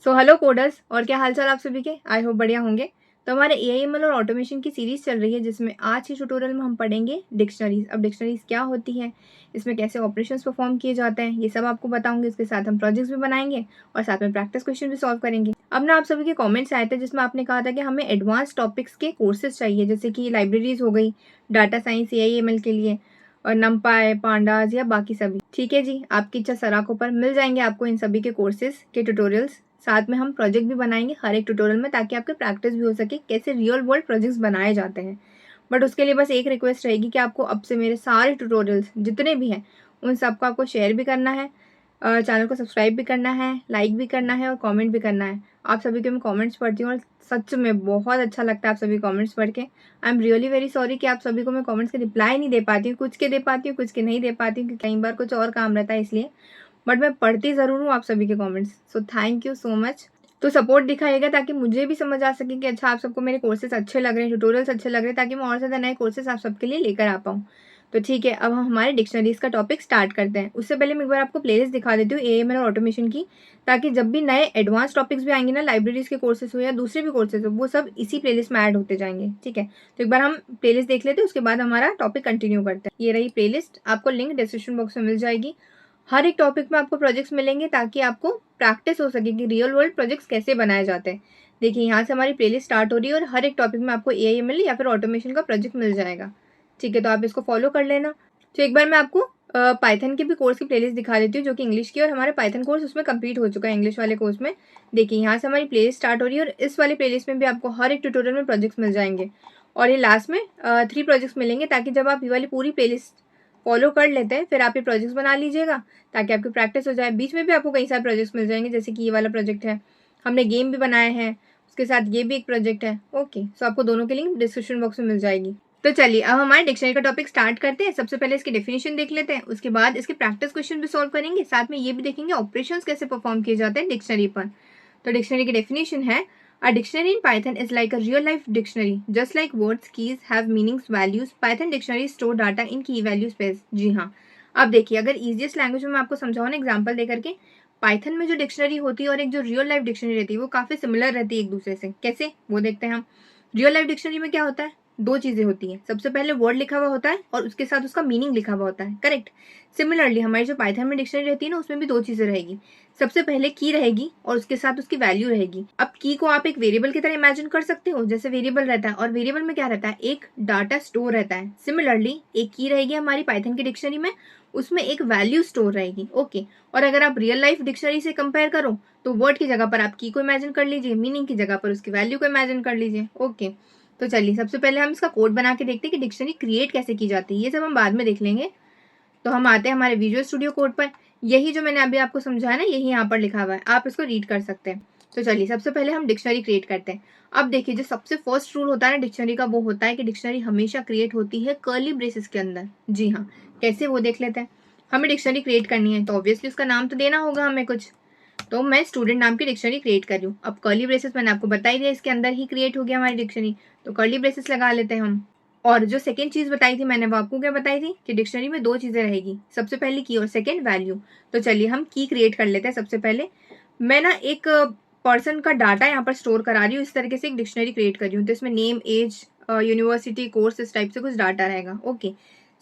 So hello coders, और क्या हालचाल आप सभी के। आई होप बढ़िया होंगे। तो हमारे एआईएमएल और ऑटोमेशन की सीरीज चल रही है, जिसमें आज के ट्यूटोरियल में हम पढ़ेंगे डिक्शनरीज। अब डिक्शनरीज क्या होती है, इसमें कैसे ऑपरेशंस परफॉर्म किए जाते हैं, ये सब आपको बताऊंगे। इसके साथ हम प्रोजेक्ट्स भी बनाएंगे और साथ में प्रैक्टिस क्वेश्चन भी सॉल्व करेंगे। अब ना आप सभी के कॉमेंट्स आए थे, जिसमें आपने कहा था कि हमें एडवांस टॉपिक्स के कोर्सेज चाहिए, जैसे कि लाइब्रेरीज हो गई, डाटा साइंस एआईएमएल के लिए, और नमपाई, पांडाज या बाकी सभी। ठीक है जी, आपकी इच्छा सराखों पर मिल जाएंगे आपको इन सभी के कोर्सेज के ट्यूटोरियल्स। साथ में हम प्रोजेक्ट भी बनाएंगे हर एक ट्यूटोरियल में, ताकि आपके प्रैक्टिस भी हो सके कैसे रियल वर्ल्ड प्रोजेक्ट्स बनाए जाते हैं। बट उसके लिए बस एक रिक्वेस्ट रहेगी कि आपको अब से मेरे सारे ट्यूटोरियल्स जितने भी हैं उन सबको आपको शेयर भी करना है, चैनल को सब्सक्राइब भी करना है, लाइक भी करना है और कमेंट भी करना है। आप सभी के मैं कमेंट्स पढ़ती हूँ और सच में बहुत अच्छा लगता है आप सभी कमेंट्स पढ़ के। I am really very sorry कि आप सभी को मैं कमेंट्स के रिप्लाई नहीं दे पाती हूँ। कुछ के दे पाती हूँ, कुछ के नहीं दे पाती हूँ, क्योंकि कई बार कुछ और काम रहता है इसलिए। बट मैं पढ़ती ज़रूर हूँ आप सभी के comments. So thank you so much. तो सपोर्ट दिखाइएगा, ताकि मुझे भी समझ आ सके कि अच्छा आप सबको मेरे कोर्सेज अच्छे लग रहे हैं, ट्यूटोरियल्स अच्छे लग रहे हैं, ताकि मैं और ज़्यादा नए कोर्सेज आप सबके लिए लेकर आ पाऊँ। तो ठीक है, अब हम हमारे डिक्शनरीज का टॉपिक स्टार्ट करते हैं। उससे पहले मैं एक बार आपको प्लेलिस्ट दिखा देती हूँ एआईएमएल और ऑटोमेशन की, ताकि जब भी नए एडवांस टॉपिक्स भी आएंगे ना, लाइब्रेरीज के कोर्सेज हो या दूसरे भी कोर्सेज हो, वो सब इसी प्लेलिस्ट में ऐड होते जाएंगे। ठीक है, तो एक बार हम प्लेलिस्ट देख लेते हैं, उसके बाद हमारा टॉपिक कंटिन्यू करते हैं। ये रही प्लेलिस्ट, आपको लिंक डिस्क्रिप्शन बॉक्स में मिल जाएगी। हर एक टॉपिक में आपको प्रोजेक्ट्स मिलेंगे, ताकि आपको प्रैक्टिस हो सके कि रियल वर्ल्ड प्रोजेक्ट्स कैसे बनाए जाते हैं। देखिए, यहाँ से हमारी प्लेलिस्ट स्टार्ट हो रही है और हर एक टॉपिक में आपको एआईएमएल या फिर ऑटोमेशन का प्रोजेक्ट मिल जाएगा। ठीक है, तो आप इसको फॉलो कर लेना। तो एक बार मैं आपको पाइथन के भी कोर्स की प्लेलिस्ट दिखा देती हूँ, जो कि इंग्लिश की, और हमारे पाइथन कोर्स उसमें कंप्लीट हो चुका है इंग्लिश वाले कोर्स में। देखिए, यहाँ से हमारी प्लेलिस्ट स्टार्ट हो रही है और इस वाली प्लेलिस्ट में भी आपको हर एक ट्यूटोरियल में प्रोजेक्ट्स मिल जाएंगे। और ये लास्ट में 3 प्रोजेक्ट्स मिलेंगे, ताकि जब आप ये वाली पूरी प्लेलिस्ट फॉलो कर लेते हैं, फिर आप ये प्रोजेक्ट्स बना लीजिएगा, ताकि आपकी प्रैक्टिस हो जाए। बीच में भी आपको कई सारे प्रोजेक्ट्स मिल जाएंगे, जैसे कि ये वाला प्रोजेक्ट है, हमने गेम भी बनाए हैं, उसके साथ ये भी एक प्रोजेक्ट है। ओके, सो आपको दोनों की लिंक डिस्क्रिप्शन बॉक्स में मिल जाएगी। तो चलिए, अब हमारे डिक्शनरी का टॉपिक स्टार्ट करते हैं। सबसे पहले इसकी डेफिनेशन देख लेते हैं, उसके बाद इसके प्रैक्टिस क्वेश्चन भी सॉल्व करेंगे, साथ में ये भी देखेंगे ऑपरेशंस कैसे परफॉर्म किए जाते हैं डिक्शनरी पर। तो डिक्शनरी की डेफिनेशन है, A dictionary in Python is like a real-life dictionary. Just like words, keys have meanings, values. Python dictionary store data in key value space. जी हाँ, अब देखिए, अगर easiest लैंग्वेज में मैं आपको समझाऊँ ना एग्जाम्पल दे करके, पाइथन में जो डिक्शनरी होती है और एक जो रियल लाइफ डिक्शनरी रहती है, वो काफी सिमिलर रहती है एक दूसरे से। कैसे, वो देखते हैं हम। रियल लाइफ डिक्शनरी में क्या होता है, 2 चीजें होती है। सबसे पहले वर्ड लिखा हुआ होता है और उसके साथ उसका मीनिंग लिखा हुआ होता है। करेक्ट। सिमिलरली हमारी जो पाइथन में डिक्शनरी रहती है ना, उसमें भी 2 चीजें रहेगी। सबसे पहले की रहेगी और उसके साथ उसकी वैल्यू रहेगी। अब की को आप एक वेरिएबल की तरह इमेजिन कर सकते हो, जैसे वेरिएबल रहता है और वेरिएबल में क्या रहता है, एक डाटा स्टोर रहता है। सिमिलरली एक की रहेगी हमारी पाइथन की डिक्शनरी में, उसमें एक वैल्यू स्टोर रहेगी। ओके, और अगर आप रियल लाइफ डिक्शनरी से कंपेयर करो, तो वर्ड की जगह पर आप की को इमेजिन कर लीजिए, मीनिंग की जगह पर उसकी वैल्यू को इमेजिन कर लीजिए। ओके, तो चलिए सबसे पहले हम इसका कोड बना के देखते हैं कि डिक्शनरी क्रिएट कैसे की जाती है। ये सब हम बाद में देख लेंगे। तो हम आते हैं हमारे विजुअल स्टूडियो कोड पर। यही जो मैंने अभी आपको समझाया ना, यही यहाँ पर लिखा हुआ है, आप इसको रीड कर सकते हैं। तो चलिए सबसे पहले हम डिक्शनरी क्रिएट करते हैं। अब देखिए, जो सबसे फर्स्ट रूल होता है ना डिक्शनरी का, वो होता है कि डिक्शनरी हमेशा क्रिएट होती है कर्ली ब्रेसेस के अंदर। जी हाँ, कैसे वो देख लेते हैं। हमें डिक्शनरी क्रिएट करनी है, तो ऑब्वियसली उसका नाम तो देना होगा हमें कुछ। तो मैं स्टूडेंट नाम की डिक्शनरी क्रिएट कर रही हूँ। अब कर्ली ब्रेसेस मैंने आपको बताई दिया, इसके अंदर ही क्रिएट हो गया हमारी डिक्शनरी, तो कर्ली ब्रेसेस लगा लेते हैं हम। और जो सेकंड चीज बताई थी मैंने, वो आपको क्या बताई थी कि डिक्शनरी में 2 चीजें रहेगी, सबसे पहले की और सेकंड वैल्यू। तो चलिए हम की क्रिएट कर लेते हैं। सबसे पहले मैं ना एक पर्सन का डाटा यहाँ पर स्टोर करा रही हूँ, इस तरीके से एक डिक्शनरी क्रिएट कर रही हूँ। तो इसमें नेम, एज, यूनिवर्सिटी, कोर्स, इस टाइप से कुछ डाटा रहेगा। ओके,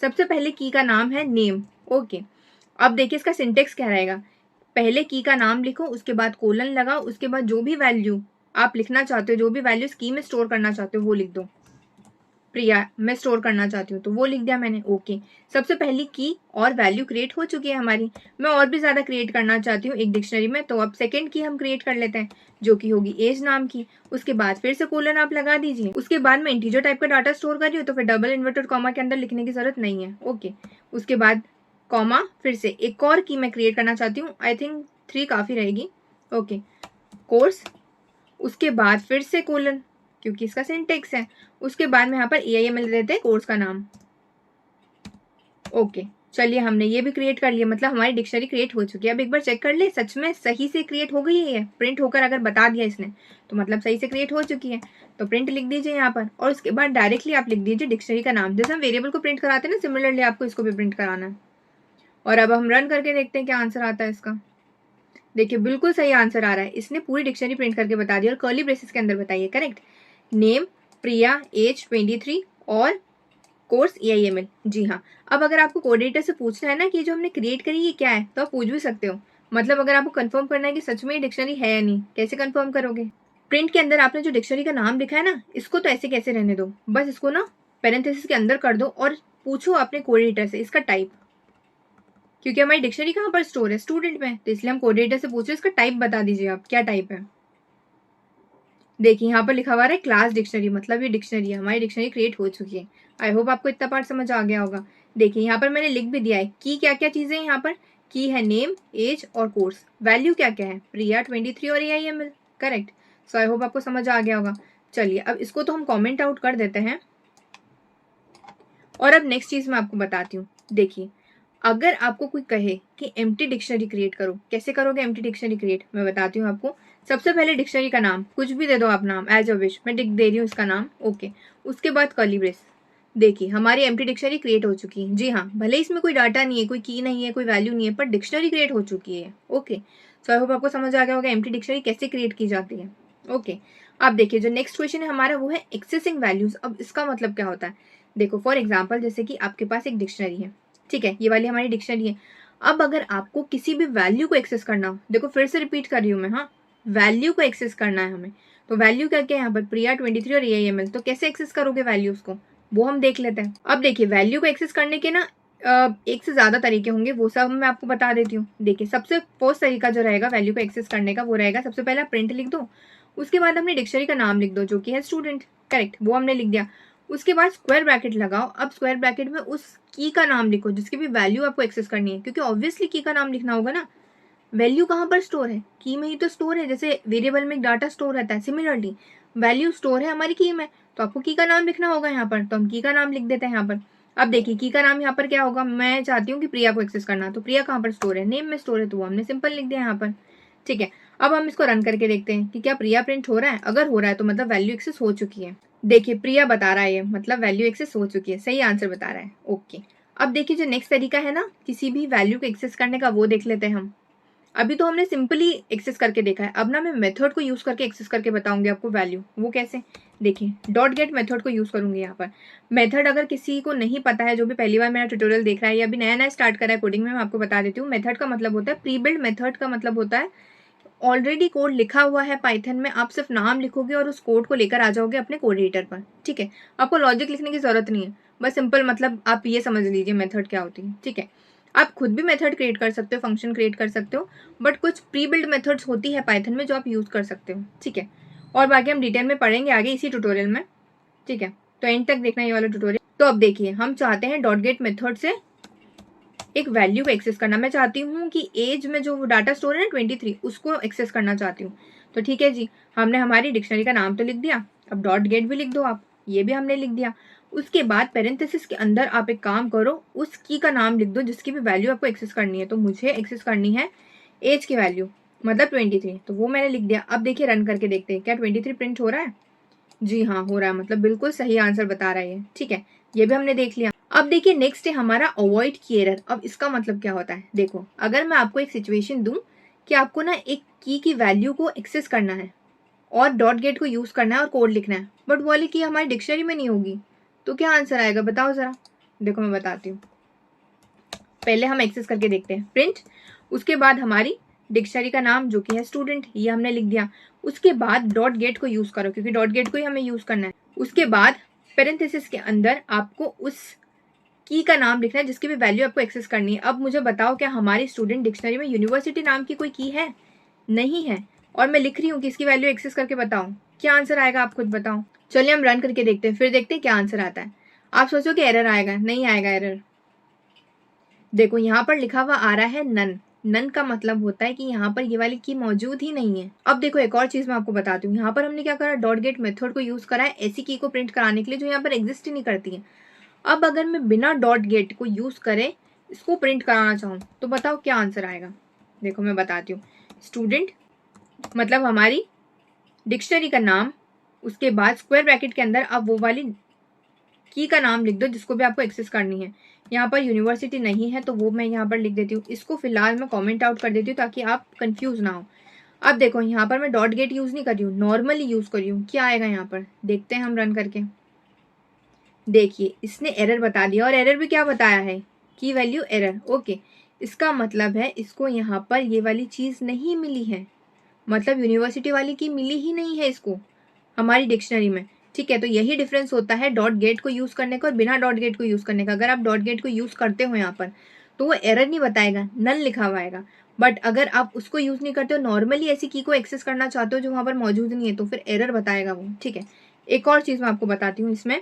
सबसे पहले की का नाम है नेम। ओके, अब देखिए इसका सिंटेक्स क्या रहेगा। पहले की का नाम लिखो, उसके बाद कोलन लगाओ, उसके बाद जो भी वैल्यू आप लिखना चाहते हो, जो भी वैल्यूज की में स्टोर करना चाहते हो, वो लिख दो। प्रिया मैं स्टोर करना चाहती हूँ, तो वो लिख दिया मैंने। ओके, सबसे पहली की और वैल्यू क्रिएट हो चुकी है हमारी। मैं और भी ज्यादा क्रिएट करना चाहती हूँ एक डिक्शनरी में, तो अब सेकंड की हम क्रिएट कर लेते हैं, जो कि होगी एज नाम की। उसके बाद फिर से कोलन आप लगा दीजिए। उसके बाद मैं इंटीजर टाइप का डाटा स्टोर कर रही हूँ, तो फिर डबल इन्वर्टेड कॉमा के अंदर लिखने की जरूरत नहीं है। ओके, उसके बाद कॉमा, फिर से एक और की मैं क्रिएट करना चाहती हूँ, आई थिंक 3 काफी रहेगी। ओके, कोर्स, उसके बाद फिर से कोलन, क्योंकि इसका सिंटेक्स है। उसके बाद में यहाँ पर एआईएमएल देते हैं कोर्स का नाम। ओके, चलिए हमने ये भी क्रिएट कर लिया, मतलब हमारी डिक्शनरी क्रिएट हो चुकी है। अब एक बार चेक कर ले, सच में सही से क्रिएट हो गई है। प्रिंट होकर अगर बता दिया इसने, तो मतलब सही से क्रिएट हो चुकी है। तो प्रिंट लिख दीजिए यहाँ पर, और उसके बाद डायरेक्टली आप लिख दीजिए डिक्शनरी का नाम। जैसे हम वेरिएबल को प्रिंट कराते हैं ना, सिमिलरली आपको इसको भी प्रिंट कराना है। और अब हम रन करके देखते हैं क्या आंसर आता है इसका। देखिए बिल्कुल सही आंसर आ रहा है, इसने पूरी डिक्शनरी प्रिंट करके बता दी और कर्ली ब्रेसेस के अंदर बताइए। करेक्ट। नेम प्रिया, एज 23 और कोर्स AIML। जी हाँ। अब अगर आपको कोऑर्डिनेटर से पूछना है ना कि जो हमने क्रिएट करी ये क्या है, तो आप पूछ भी सकते हो। मतलब अगर आपको कंफर्म करना है कि सच में ये डिक्शनरी है या नहीं, कैसे कंफर्म करोगे? प्रिंट के अंदर आपने जो डिक्शनरी का नाम लिखा है ना, इसको तो ऐसे कैसे रहने दो, बस इसको ना पैरेंथेसिस के अंदर कर दो और पूछो अपने कोऑर्डिनेटर से इसका टाइप, क्योंकि हमारी डिक्शनरी कहाँ पर स्टोर है, स्टूडेंट में, तो इसलिए हम कोऑर्डिनेटर से पूछ रहे इसका टाइप बता दीजिए आप, क्या टाइप है। देखिए यहाँ पर लिखा हुआ है क्लास डिक्शनरी, मतलब ये डिक्शनरी है, हमारी डिक्शनरी क्रिएट हो चुकी है। आई होप आपको इतना पार्ट समझ आ गया होगा। देखिए यहाँ पर मैंने लिख भी दिया है की क्या क्या चीजें हैं यहाँ पर। की है नेम, एज और कोर्स। वैल्यू क्या क्या है, प्रिया 23 और AIML। Correct. So I hope आपको समझ आ गया होगा। चलिए अब इसको तो हम कॉमेंट आउट कर देते हैं और अब नेक्स्ट चीज मैं आपको बताती हूँ। देखिए अगर आपको कोई कहे कि एम्प्टी डिक्शनरी क्रिएट करो, कैसे करोगे एम्प्टी डिक्शनरी क्रिएट, मैं बताती हूँ आपको। सबसे पहले डिक्शनरी का नाम कुछ भी दे दो आप, नाम एज अ विश, मैं दे रही हूँ इसका नाम। ओके। उसके बाद कर्ली ब्रेस। देखिए हमारी एम्प्टी डिक्शनरी क्रिएट हो चुकी है। जी हाँ, भले इसमें कोई डाटा नहीं है, कोई की नहीं है, कोई वैल्यू नहीं है, पर डिक्शनरी क्रिएट हो चुकी है। ओके। सो आई होप आपको समझ आ गया होगा एम्प्टी डिक्शनरी कैसे क्रिएट की जाती है। ओके। अब देखिए जो नेक्स्ट क्वेश्चन है हमारा वो है एक्सेसिंग वैल्यूज। अब इसका मतलब क्या होता है, देखो फॉर एग्जाम्पल जैसे कि आपके पास एक डिक्शनरी है, ठीक है, ये वाली हमारी डिक्शनरी है। अब अगर आपको किसी भी वैल्यू को एक्सेस करना हो, देखो फिर से रिपीट कर रही हूँ मैं, हाँ, वैल्यू को एक्सेस करना है हमें, तो वैल्यू क्या क्या है यहाँ पर, प्रिया 23 और AIML, तो कैसे एक्सेस करोगे वैल्यूज को, वो हम देख लेते हैं। अब देखिए वैल्यू को एक्सेस करने के ना एक से ज्यादा तरीके होंगे, वो सब मैं आपको बता देती हूँ। देखिए सबसे फर्स्ट तरीका जो रहेगा वैल्यू को एक्सेस करने का वो रहेगा, सबसे पहला प्रिंट लिख दो, उसके बाद अपनी डिक्शनरी का नाम लिख दो जो कि है स्टूडेंट। करेक्ट, वो हमने लिख दिया। उसके बाद स्क्वायर ब्रैकेट लगाओ। अब स्क्वायर ब्रैकेट में उस की का नाम लिखो जिसकी भी वैल्यू आपको एक्सेस करनी है, क्योंकि ऑब्वियसली की का नाम लिखना होगा ना, वैल्यू कहाँ पर स्टोर है, की में ही तो स्टोर है। जैसे वेरिएबल में एक डाटा स्टोर रहता है, सिमिलरली वैल्यू स्टोर है हमारी की में, तो आपको की का नाम लिखना होगा यहाँ पर, तो हम की का नाम लिख देते हैं यहाँ पर। अब देखिए की का नाम यहाँ पर क्या होगा, मैं चाहती हूँ कि प्रिया को एक्सेस करना, तो प्रिया कहाँ पर स्टोर है, नेम में स्टोर है, तो वो हमने सिंपल लिख दिया यहाँ पर। ठीक है। अब हम इसको रन करके देखते हैं कि क्या प्रिया प्रिंट हो रहा है। अगर हो रहा है तो मतलब वैल्यू एक्सेस हो चुकी है। देखिए प्रिया बता रहा है ये, मतलब वैल्यू एक्सेस हो चुकी है, सही आंसर बता रहा है। ओके। अब देखिए जो नेक्स्ट तरीका है ना किसी भी वैल्यू को एक्सेस करने का, वो देख लेते हैं हम। अभी तो हमने सिंपली एक्सेस करके देखा है, अब ना मैं मेथड को यूज करके एक्सेस करके बताऊंगी आपको वैल्यू। वो कैसे, देखिए डॉट गेट मेथड को यूज करूंगी यहाँ पर। मेथड अगर किसी को नहीं पता है, जो भी पहली बार मेरा ट्यूटोरियल देख रहा है या अभी नया नया स्टार्ट करा है कोडिंग में, मैं आपको बता देती हूँ। मेथड का मतलब होता है प्री बिल्ड, मेथड का मतलब होता है ऑलरेडी कोड लिखा हुआ है पाइथन में, आप सिर्फ नाम लिखोगे और उस कोड को लेकर आ जाओगे अपने कोड एडिटर पर। ठीक है, आपको लॉजिक लिखने की जरूरत नहीं है, बस सिंपल मतलब आप ये समझ लीजिए मेथड क्या होती है। ठीक है, आप खुद भी मेथड क्रिएट कर सकते हो, फंक्शन क्रिएट कर सकते हो, बट कुछ प्री बिल्ड मेथड्स होती है पाइथन में जो आप यूज कर सकते हो। ठीक है, और बाकी हम डिटेल में पढ़ेंगे आगे इसी ट्यूटोरियल में। ठीक है, तो एंड तक देखना ये वाला ट्यूटोरियल। तो अब देखिए हम चाहते हैं डॉट गेट मेथड से एक वैल्यू को एक्सेस करना। मैं चाहती हूँ कि एज में जो डाटा स्टोर है ना 23, उसको एक्सेस करना चाहती हूँ। तो ठीक है जी, हमने हमारी डिक्शनरी का नाम तो लिख दिया, अब डॉट गेट भी लिख दो आप, ये भी हमने लिख दिया। उसके बाद पेरेंथेसिस के अंदर आप एक काम करो, उस की का नाम लिख दो जिसकी भी वैल्यू आपको एक्सेस करनी है। तो मुझे एक्सेस करनी है एज की वैल्यू, मतलब 23, तो वो मैंने लिख दिया। अब देखिए रन करके देखते हैं क्या 23 प्रिंट हो रहा है। जी हाँ हो रहा है, मतलब बिल्कुल सही आंसर बता रहा है। ठीक है, ये भी हमने देख लिया। अब देखिए नेक्स्ट है हमारा अवॉइड की एरर। अब इसका मतलब क्या होता है, देखो अगर मैं आपको एक सिचुएशन दूं कि आपको ना एक की वैल्यू को एक्सेस करना है और डॉट गेट को यूज करना है और कोड लिखना है, बट वो वाली की हमारी डिक्शनरी में नहीं होगी, तो क्या आंसर आएगा बताओ जरा। देखो मैं बताती हूँ, पहले हम एक्सेस करके देखते हैं प्रिंट, उसके बाद हमारी डिक्शनरी का नाम जो कि है स्टूडेंट, ये हमने लिख दिया। उसके बाद डॉट गेट को यूज करो क्योंकि डॉट गेट को ही हमें यूज करना है। उसके बाद पेरेंथेसिस के अंदर आपको उस की का नाम लिखना है जिसकी भी वैल्यू आपको एक्सेस करनी है। अब मुझे बताओ क्या हमारी स्टूडेंट डिक्शनरी में यूनिवर्सिटी नाम की कोई की है, नहीं है, और मैं लिख रही हूँ कि इसकी वैल्यू एक्सेस करके बताओ, क्या आंसर आएगा आप खुद बताओ। चलिए हम रन करके देखते हैं, फिर देखते हैं क्या आंसर आता है। आप सोचो कि एरर आएगा, नहीं आएगा एरर। देखो यहाँ पर लिखा हुआ आ रहा है नन। नन का मतलब होता है कि यहाँ पर ये वाली की मौजूद ही नहीं है। अब देखो एक और चीज मैं आपको बताती हूँ, यहाँ पर हमने क्या करा, डॉट गेट मेथड को यूज करा है ऐसी की को प्रिंट कराने के लिए जो यहाँ पर एग्जिस्ट ही नहीं करती है। अब अगर मैं बिना डॉट गेट को यूज करे इसको प्रिंट कराना चाहूँ तो बताओ क्या आंसर आएगा। देखो मैं बताती हूँ, स्टूडेंट मतलब हमारी डिक्शनरी का नाम, उसके बाद स्क्वायर ब्रैकेट के अंदर अब वो वाली की का नाम लिख दो जिसको भी आपको एक्सेस करनी है। यहाँ पर यूनिवर्सिटी नहीं है तो वो मैं यहाँ पर लिख देती हूँ। इसको फिलहाल मैं कॉमेंट आउट कर देती हूँ ताकि आप कंफ्यूज ना हो। अब देखो यहाँ पर मैं डॉट गेट यूज नहीं कर रही हूँ, नॉर्मली यूज कर रही हूँ। क्या आएगा यहाँ पर देखते हैं हम रन करके। देखिए इसने एरर बता दिया, और एरर भी क्या बताया है, की वैल्यू एरर। ओके, इसका मतलब है इसको यहाँ पर ये वाली चीज नहीं मिली है, मतलब यूनिवर्सिटी वाली की मिली ही नहीं है इसको हमारी डिक्शनरी में। ठीक है, तो यही डिफरेंस होता है डॉट गेट को यूज करने का और बिना डॉट गेट को यूज करने का। अगर आप डॉट गेट को यूज करते हो यहाँ पर तो वो एरर नहीं बताएगा, नल लिखा हुआ आएगा। बट अगर आप उसको यूज नहीं करते हो, नॉर्मली ऐसी की को एक्सेस करना चाहते हो जो वहां पर मौजूद नहीं है, तो फिर एरर बताएगा वो। ठीक है, एक और चीज मैं आपको बताती हूँ इसमें,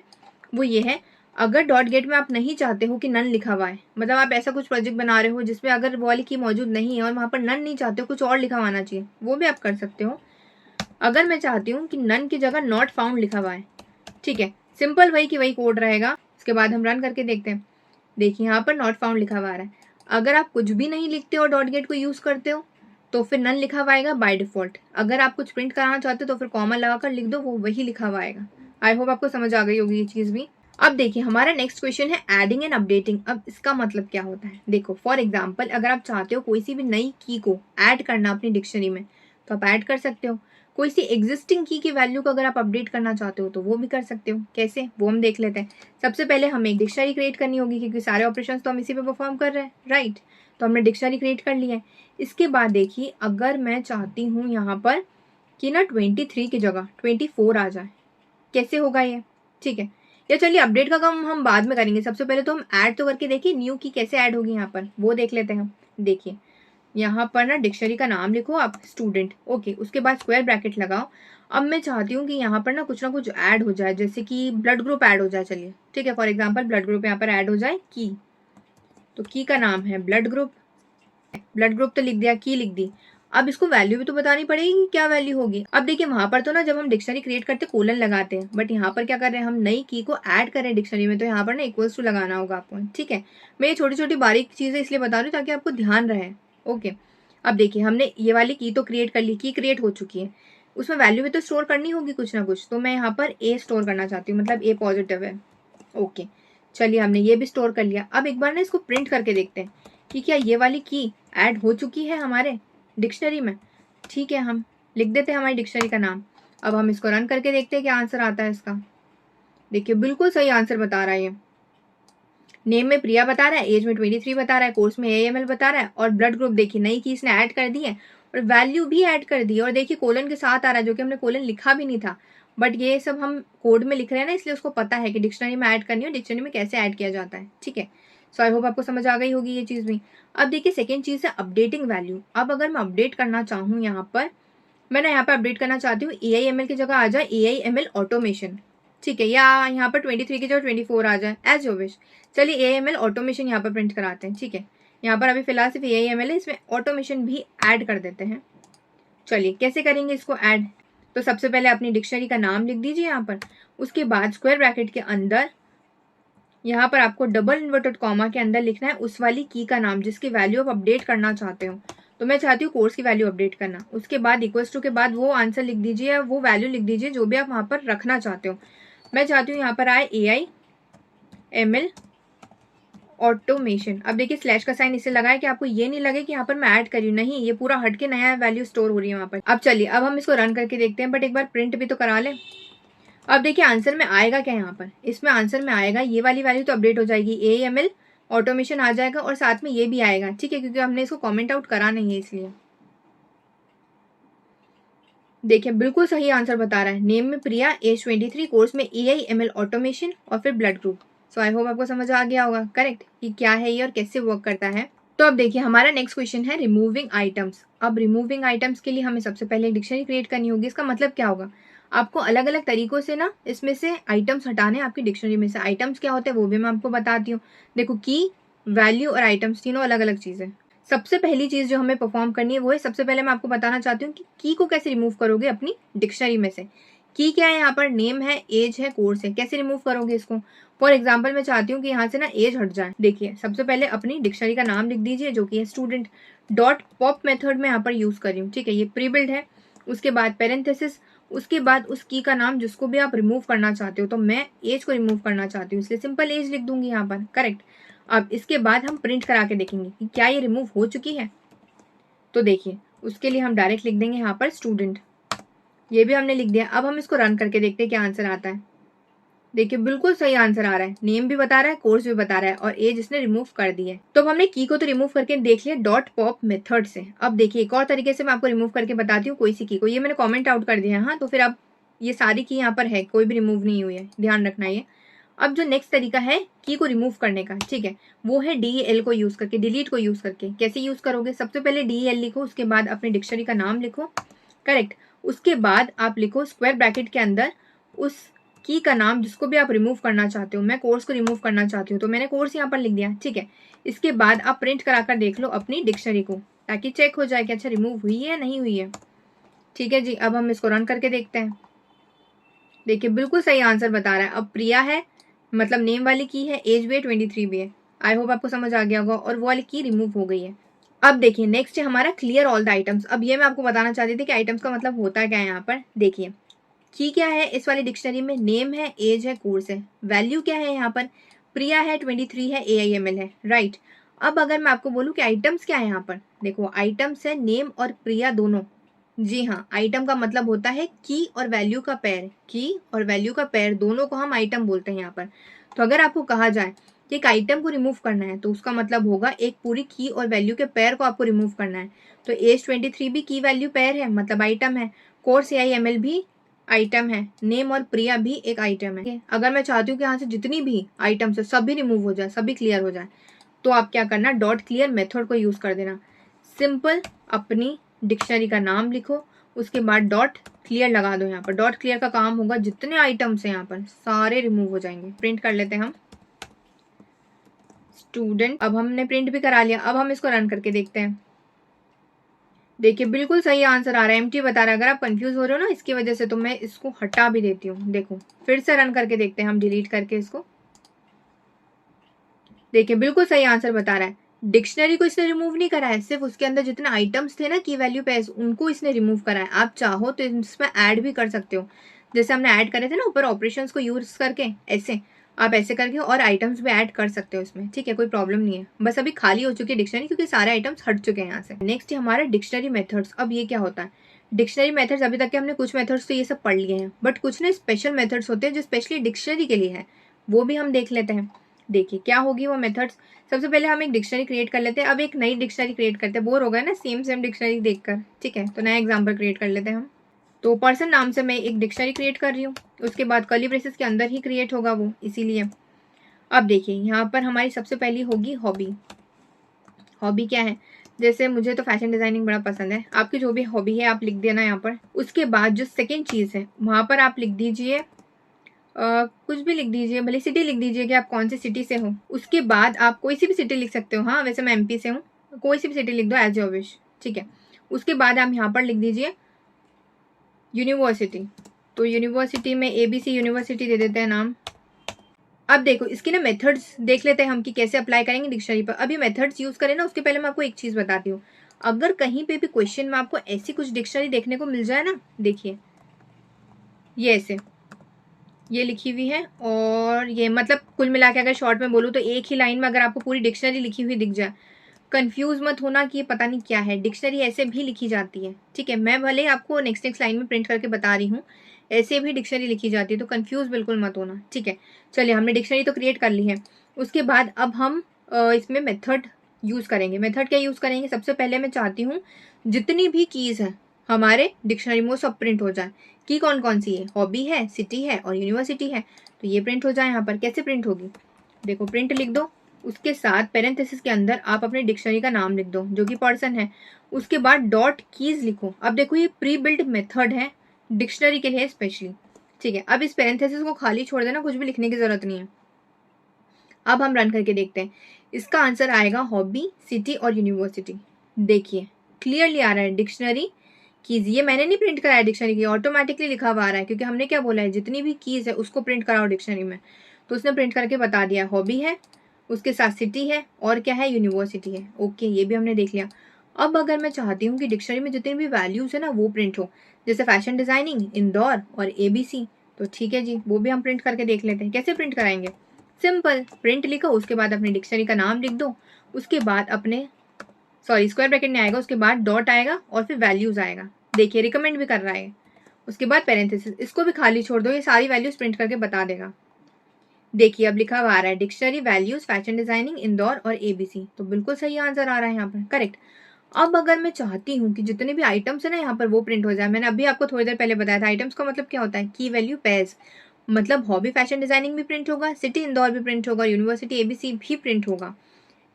वो ये है अगर डॉट गेट में आप नहीं चाहते हो कि नन लिखा हुआ है, मतलब आप ऐसा कुछ प्रोजेक्ट बना रहे हो जिसमें अगर वो वाली की मौजूद नहीं है और वहां पर नन नहीं चाहते हो, कुछ और लिखा हुआ आना चाहिए, वो भी आप कर सकते हो। अगर मैं चाहती हूँ कि नन की जगह नॉट फाउंड लिखा हुआ है, ठीक है, सिंपल वही की वही कोड रहेगा। इसके बाद हम रन करके देखते हैं। देखिए यहाँ पर नॉट फाउंड लिखा हुआ आ रहा है। अगर आप कुछ भी नहीं लिखते हो, डॉट गेट को यूज करते हो, तो फिर नन लिखा हुआ आएगा बाय डिफॉल्ट। अगर आप कुछ प्रिंट कराना चाहते हो तो फिर कॉमा लगाकर लिख दो, वो वही लिखा हुआ आएगा। आई होप आपको समझ आ गई होगी ये चीज भी। अब देखिए हमारा नेक्स्ट क्वेश्चन है एडिंग एंड अपडेटिंग। अब इसका मतलब क्या होता है, देखो फॉर एग्जाम्पल अगर आप चाहते हो कोई सी भी नई की को ऐड करना अपनी डिक्शनरी में, तो आप ऐड कर सकते हो। कोई सी एग्जिस्टिंग की वैल्यू को अगर आप अपडेट करना चाहते हो तो वो भी कर सकते हो। कैसे, वो हम देख लेते हैं। सबसे पहले हमें एक डिक्शनरी क्रिएट करनी होगी क्योंकि सारे ऑपरेशंस तो हम इसी पे परफॉर्म कर रहे हैं, राइट। तो हमने डिक्शनरी क्रिएट कर ली है। इसके बाद देखिए अगर मैं चाहती हूँ यहाँ पर कि ना 23 की जगह 24 आ जाए, कैसे होगा ये, ठीक है। या चलिए अपडेट का काम हम बाद में करेंगे, सबसे पहले तो हम ऐड तो करके देखिए न्यू की कैसे ऐड होगी यहाँ पर, वो देख लेते हैं हम। देखिए यहाँ पर ना डिक्शनरी का नाम लिखो आप स्टूडेंट, ओके, उसके बाद स्क्वायर ब्रैकेट लगाओ। अब मैं चाहती हूँ कि यहाँ पर ना कुछ ऐड हो जाए, जैसे कि ब्लड ग्रुप ऐड हो जाए। चलिए ठीक है, फॉर एग्जाम्पल ब्लड ग्रुप यहाँ पर ऐड हो जाए की, तो की का नाम है ब्लड ग्रुप। ब्लड ग्रुप तो लिख दिया, की लिख दी। अब इसको वैल्यू भी तो बतानी पड़ेगी कि क्या वैल्यू होगी। अब देखिए वहां पर तो ना जब हम डिक्शनरी क्रिएट करते कोलन लगाते हैं, बट यहाँ पर क्या कर रहे हैं, हम नई की को ऐड कर रहे हैं डिक्शनरी में, तो यहाँ पर ना इक्वल्स टू लगाना होगा आपको। ठीक है, मैं ये छोटी छोटी बारीक चीजें इसलिए बता रही हूँ ताकि आपको ध्यान रहे। ओके, अब देखिए हमने ये वाली की तो क्रिएट कर ली, की क्रिएट हो चुकी है, उसमें वैल्यू भी तो स्टोर करनी होगी कुछ ना कुछ। तो मैं यहाँ पर ए स्टोर करना चाहती हूँ, मतलब ए पॉजिटिव है। ओके, चलिए हमने ये भी स्टोर कर लिया। अब एक बार ना इसको प्रिंट करके देखते हैं कि क्या ये वाली की ऐड हो चुकी है हमारे डिक्शनरी में। ठीक है, हम लिख देते हैं हमारी डिक्शनरी का नाम। अब हम इसको रन करके देखते हैं क्या आंसर आता है इसका। देखिए बिल्कुल सही आंसर बता रहा है ये। नेम में प्रिया बता रहा है, एज में 23 बता रहा है, कोर्स में AML बता रहा है, और ब्लड ग्रुप देखिए नई की इसने ऐड कर दी है और वैल्यू भी ऐड कर दी है। और देखिए कोलन के साथ आ रहा है, जो कि हमने कोलन लिखा भी नहीं था, बट ये सब हम कोड में लिख रहे हैं ना, इसलिए उसको पता है कि डिक्शनरी में ऐड करनी है, डिक्शनरी में कैसे ऐड किया जाता है। ठीक है, सो आई होप आपको समझ आ गई होगी ये चीज भी। अब देखिए सेकेंड चीज है अपडेटिंग वैल्यू। अब अगर मैं अपडेट करना चाहूँ, यहाँ पर मैं ना यहाँ पे अपडेट करना चाहती हूँ AIML की जगह आ जाए AIML ऑटोमेशन। ठीक है, या यहाँ पर 23 की जगह 24 आ जाए, एज योर विश। चलिए AIML ऑटोमेशन यहाँ पर प्रिंट कराते हैं। ठीक है, यहाँ पर अभी फिलहाल सिर्फ AIML है, इसमें ऑटोमेशन भी ऐड कर देते हैं। चलिए कैसे करेंगे इसको ऐड, तो सबसे पहले अपनी डिक्शनरी का नाम लिख दीजिए यहाँ पर, उसके बाद स्क्वायर ब्रैकेट के अंदर यहाँ पर आपको डबल इन्वर्टेड कॉमा के अंदर लिखना है उस वाली की का नाम जिसकी वैल्यू आप अपडेट करना चाहते हो। तो मैं चाहती हूँ कोर्स की वैल्यू अपडेट करना। उसके बाद इक्वल्स टू के बाद वो आंसर लिख दीजिए या वो वैल्यू लिख दीजिए जो भी आप वहां पर रखना चाहते हो। मैं चाहती हूँ यहाँ पर आए AIML ऑटोमेशन। अब देखिए स्लैश का साइन इससे लगा है कि आपको ये नहीं लगे कि यहाँ पर मैं ऐड करी, नहीं, ये पूरा हटके नया वैल्यू स्टोर हो रही है वहां पर। अब चलिए अब हम इसको रन करके देखते हैं, बट एक बार प्रिंट भी तो करा लें। अब देखिए आंसर में आएगा क्या, यहाँ पर इसमें आंसर में आएगा ये वाली वैल्यू तो अपडेट हो जाएगी, AIML ऑटोमेशन आ जाएगा और साथ में ये भी आएगा। ठीक है, क्योंकि हमने इसको कमेंट आउट करा नहीं है इसलिए। देखिए बिल्कुल सही आंसर बता रहा है, नेम में प्रिया, एज 23, कोर्स में AIML ऑटोमेशन और फिर blood group. So I hope आपको समझ आ गया होगा करेक्ट कि क्या है ये और कैसे वर्क करता है। तो अब देखिए हमारा नेक्स्ट क्वेश्चन है रिमूविंग आइटम्स। अब रिमूविंग आइटम्स के लिए हमें सबसे पहले एक डिक्शनरी क्रिएट करनी होगी। इसका मतलब क्या होगा, आपको अलग अलग तरीकों से ना इसमें से आइटम्स हटाने, आपकी डिक्शनरी में से। आइटम्स क्या होते हैं वो भी मैं आपको बताती हूँ। देखो की, वैल्यू और आइटम्स तीनों अलग अलग चीजें। सबसे पहली चीज जो हमें परफॉर्म करनी है वो है, सबसे पहले मैं आपको बताना चाहती हूँ कि की को कैसे रिमूव करोगे अपनी डिक्शनरी में से। की क्या है, यहाँ पर नेम है, एज है, कोर्स है, कैसे रिमूव करोगे इसको। फॉर एग्जाम्पल मैं चाहती हूँ कि यहाँ से ना एज हट जाए। देखिए सबसे पहले अपनी डिक्शनरी का नाम लिख दीजिए जो कि है स्टूडेंट। डॉट पॉप मेथड में यहाँ पर यूज कर रही हूँ। ठीक है, ये प्री बिल्ड है। उसके बाद पेरेंथेसिस उसके बाद उस की का नाम जिसको भी आप रिमूव करना चाहते हो, तो मैं एज को रिमूव करना चाहती हूँ इसलिए सिंपल एज लिख दूंगी यहाँ पर, करेक्ट। अब इसके बाद हम प्रिंट करा के देखेंगे कि क्या ये रिमूव हो चुकी है। तो देखिए उसके लिए हम डायरेक्ट लिख देंगे यहाँ पर स्टूडेंट, ये भी हमने लिख दिया। अब हम इसको रन करके देखते हैं क्या आंसर आता है। देखिए बिल्कुल सही आंसर आ रहा है, नेम भी बता रहा है, कोर्स भी बता रहा है और एज इसने रिमूव कर दी है। तो अब हमने की को तो रिमूव करके देख लिया डॉट पॉप मेथड से। अब देखिए एक और तरीके से मैं आपको रिमूव करके बताती हूँ कोई सी की को, ये मैंने कमेंट आउट कर दिया है। हाँ, तो फिर अब ये सारी की यहाँ पर है, कोई भी रिमूव नहीं हुई है, ध्यान रखना ये। अब जो नेक्स्ट तरीका है की को रिमूव करने का, ठीक है, वो है DEL को यूज करके, डिलीट को यूज करके। कैसे यूज करोगे, सबसे पहले DEL लिखो, उसके बाद अपने डिक्शनरी का नाम लिखो, करेक्ट। उसके बाद आप लिखो स्क्वायर ब्रैकेट के अंदर उस की का नाम जिसको भी आप रिमूव करना चाहते हो। मैं कोर्स को रिमूव करना चाहती हूँ तो मैंने कोर्स यहाँ पर लिख दिया, ठीक है। इसके बाद आप प्रिंट कराकर देख लो अपनी डिक्शनरी को, ताकि चेक हो जाए कि अच्छा रिमूव हुई है या नहीं हुई है। ठीक है जी, अब हम इसको रन करके देखते हैं। देखिए बिल्कुल सही आंसर बता रहा है। अब प्रिया है, मतलब नेम वाली की है, एज भी है, 23 भी है। आई होप आपको समझ आ गया होगा, और वो वाली की रिमूव हो गई है। अब देखिए नेक्स्ट है हमारा क्लियर ऑल द आइटम्स। अब ये मैं आपको बताना चाहती थी कि आइटम्स का मतलब होता क्या है यहाँ पर। देखिए की क्या है इस वाली डिक्शनरी में, नेम है, एज है, कोर्स है। वैल्यू क्या है यहाँ पर, प्रिया है, 23 है, AIML है, राइट। अब अगर मैं आपको बोलूँ कि आइटम्स क्या है यहाँ पर, देखो आइटम्स है नेम और प्रिया दोनों। जी हाँ, आइटम का मतलब होता है की और वैल्यू का पेयर, की और वैल्यू का पेयर दोनों को हम आइटम बोलते हैं यहाँ पर। तो अगर आपको कहा जाए कि एक आइटम को रिमूव करना है तो उसका मतलब होगा एक पूरी की और वैल्यू के पेयर को आपको रिमूव करना है। तो एज 23 भी की वैल्यू पेयर है, मतलब आइटम है। कोर्स AIML भी आइटम है, नेम और प्रिया भी एक आइटम है। अगर मैं चाहती हूँ कि यहाँ से जितनी भी आइटम्स है सभी रिमूव हो जाए, सभी क्लियर हो जाए, तो आप क्या करना, डॉट क्लियर मेथड को यूज कर देना। सिंपल अपनी डिक्शनरी का नाम लिखो, उसके बाद डॉट क्लियर लगा दो। यहाँ पर डॉट क्लियर का काम होगा जितने आइटम्स हैं यहाँ पर सारे रिमूव हो जाएंगे। प्रिंट कर लेते हैं हम स्टूडेंट। अब हमने प्रिंट भी करा लिया। अब हम इसको रन करके देखते हैं। देखिए बिल्कुल सही आंसर आ रहा है, एम्प्टी बता रहा है। अगर आप कंफ्यूज हो रहे हो ना इसकी वजह से, तो मैं इसको हटा भी देती हूँ। देखो फिर से रन करके देखते हैं हम, डिलीट करके इसको। देखिए बिल्कुल सही आंसर बता रहा है। डिक्शनरी को इसने रिमूव नहीं करा है, सिर्फ उसके अंदर जितने आइटम्स थे ना की वैल्यू पेयर्स, उनको इसने रिमूव करा है। आप चाहो तो इसमें ऐड भी कर सकते हो, जैसे हमने ऐड करे थे ना ऊपर ऑपरेशंस को यूज करके, ऐसे आप ऐसे करके और आइटम्स भी ऐड कर सकते हो इसमें, ठीक है, कोई प्रॉब्लम नहीं है। बस अभी खाली हो चुकी है डिक्शनरी क्योंकि सारे आइटम्स हट चुके हैं यहाँ से। नेक्स्ट है हमारा डिक्शनरी मेथड्स। अब ये क्या होता है, डिक्शनरी मेथड्स, अभी तक के हमने कुछ मेथड्स तो ये सब पढ़ लिए हैं, बट कुछ ना स्पेशल मेथड्स होते हैं जो स्पेशली डिक्शनरी के लिए है, वो भी हम देख लेते हैं। देखिए क्या होगी वो मेथड्स। सबसे पहले हम एक डिक्शनरी क्रिएट कर लेते हैं। अब एक नई डिक्शनरी क्रिएट करते हैं, बोर हो गए ना सेम डिक्शनरी देखकर, ठीक है, तो नया एग्जाम्पल क्रिएट कर लेते हैं हम। तो पर्सन नाम से मैं एक डिक्शनरी क्रिएट कर रही हूँ, उसके बाद कर्ली ब्रेसेस के अंदर ही क्रिएट होगा वो, इसीलिए। अब देखिए यहाँ पर हमारी सबसे पहली होगी हॉबी। हॉबी क्या है, जैसे मुझे तो फैशन डिजाइनिंग बड़ा पसंद है, आपकी जो भी हॉबी है आप लिख देना यहाँ पर। उसके बाद जो सेकेंड चीज है वहां पर आप लिख दीजिए कुछ भी लिख दीजिए, भले सिटी लिख दीजिए कि आप कौन सी सिटी से हो। उसके बाद आप कोई सी भी सिटी लिख सकते हो, हाँ वैसे मैं MP से हूँ, कोई सी भी सिटी लिख दो एज योर विश, ठीक है। उसके बाद आप यहाँ पर लिख दीजिए यूनिवर्सिटी। तो यूनिवर्सिटी में ABC यूनिवर्सिटी दे देते हैं नाम। अब देखो इसकी ना मेथड्स देख लेते हैं हम कि कैसे अप्लाई करेंगे डिक्शनरी पर। अभी मेथड्स यूज करें ना, उसके पहले मैं आपको एक चीज बताती हूँ। अगर कहीं पे भी क्वेश्चन में आपको ऐसी कुछ डिक्शनरी देखने को मिल जाए ना, देखिए ये ऐसे ये लिखी हुई है, और ये मतलब कुल मिला के अगर शॉर्ट में बोलूँ तो एक ही लाइन में अगर आपको पूरी डिक्शनरी लिखी हुई दिख जाए, कंफ्यूज मत होना कि ये पता नहीं क्या है, डिक्शनरी ऐसे भी लिखी जाती है, ठीक है। मैं भले आपको नेक्स्ट लाइन में प्रिंट करके बता रही हूँ, ऐसे भी डिक्शनरी लिखी जाती है, तो कंफ्यूज बिल्कुल मत होना, ठीक है। चलिए हमने डिक्शनरी तो क्रिएट कर ली है। उसके बाद अब हम इसमें मेथड यूज करेंगे। मेथड क्या यूज करेंगे, सबसे पहले मैं चाहती हूँ जितनी भी कीज है हमारे डिक्शनरी में वो सब प्रिंट हो जाए। की कौन कौन सी है, हॉबी है, सिटी है और यूनिवर्सिटी है, तो ये प्रिंट हो जाए यहाँ पर। कैसे प्रिंट होगी, देखो प्रिंट लिख दो, उसके साथ पेरेंथेसिस के अंदर आप अपने डिक्शनरी का नाम लिख दो जो कि पर्सन है। उसके बाद डॉट कीज लिखो। अब देखो ये प्री बिल्ट मेथड है डिक्शनरी के लिए स्पेशली, ठीक है। अब इस पेरेंथेसिस को खाली छोड़ देना, कुछ भी लिखने की जरूरत नहीं है। अब हम रन करके देखते हैं, इसका आंसर आएगा हॉबी, सिटी और यूनिवर्सिटी। देखिए क्लियरली आ रहा है डिक्शनरी कीज। ये मैंने नहीं प्रिंट कराया डिक्शनरी की, ऑटोमेटिकली लिखा हुआ आ रहा है, क्योंकि हमने क्या बोला है जितनी भी कीज है उसको प्रिंट कराओ डिक्शनरी में, तो उसने प्रिंट करके बता दिया। हॉबी है, उसके साथ सिटी है, और क्या है, यूनिवर्सिटी है। ओके, ये भी हमने देख लिया। अब अगर मैं चाहती हूँ कि डिक्शनरी में जितनी भी वैल्यूज है ना वो प्रिंट हो, जैसे फैशन डिज़ाइनिंग इंदौर और ABC। तो ठीक है जी, वो भी हम प्रिंट करके देख लेते हैं। कैसे प्रिंट कराएंगे? सिंपल, प्रिंट लिखो, उसके बाद अपनी डिक्शनरी का नाम लिख दो, उसके बाद अपने स्क्वायर ब्रैकेट नहीं आएगा, उसके बाद डॉट आएगा और फिर वैल्यूज आएगा। देखिए रिकमेंड भी कर रहा है। उसके बाद पेरेंथेसिस, इसको भी खाली छोड़ दो, ये सारी वैल्यूज प्रिंट करके बता देगा। देखिए अब लिखा हुआ आ रहा है dictionary values fashion designing Indore और ABC। तो बिल्कुल सही आंसर आ रहा है यहाँ पर, करेक्ट। अब अगर मैं चाहती हूँ कि जितने भी आइटम्स है ना यहाँ पर वो प्रिंट हो जाए, मैंने अभी आपको थोड़ी देर पहले बताया था आइटम्स का मतलब क्या होता है, की वैल्यू पेयर्स। मतलब हॉबी फैशन डिजाइनिंग भी प्रिंट होगा, सिटी इंदौर भी प्रिंट होगा, यूनिवर्सिटी ABC भी प्रिंट होगा।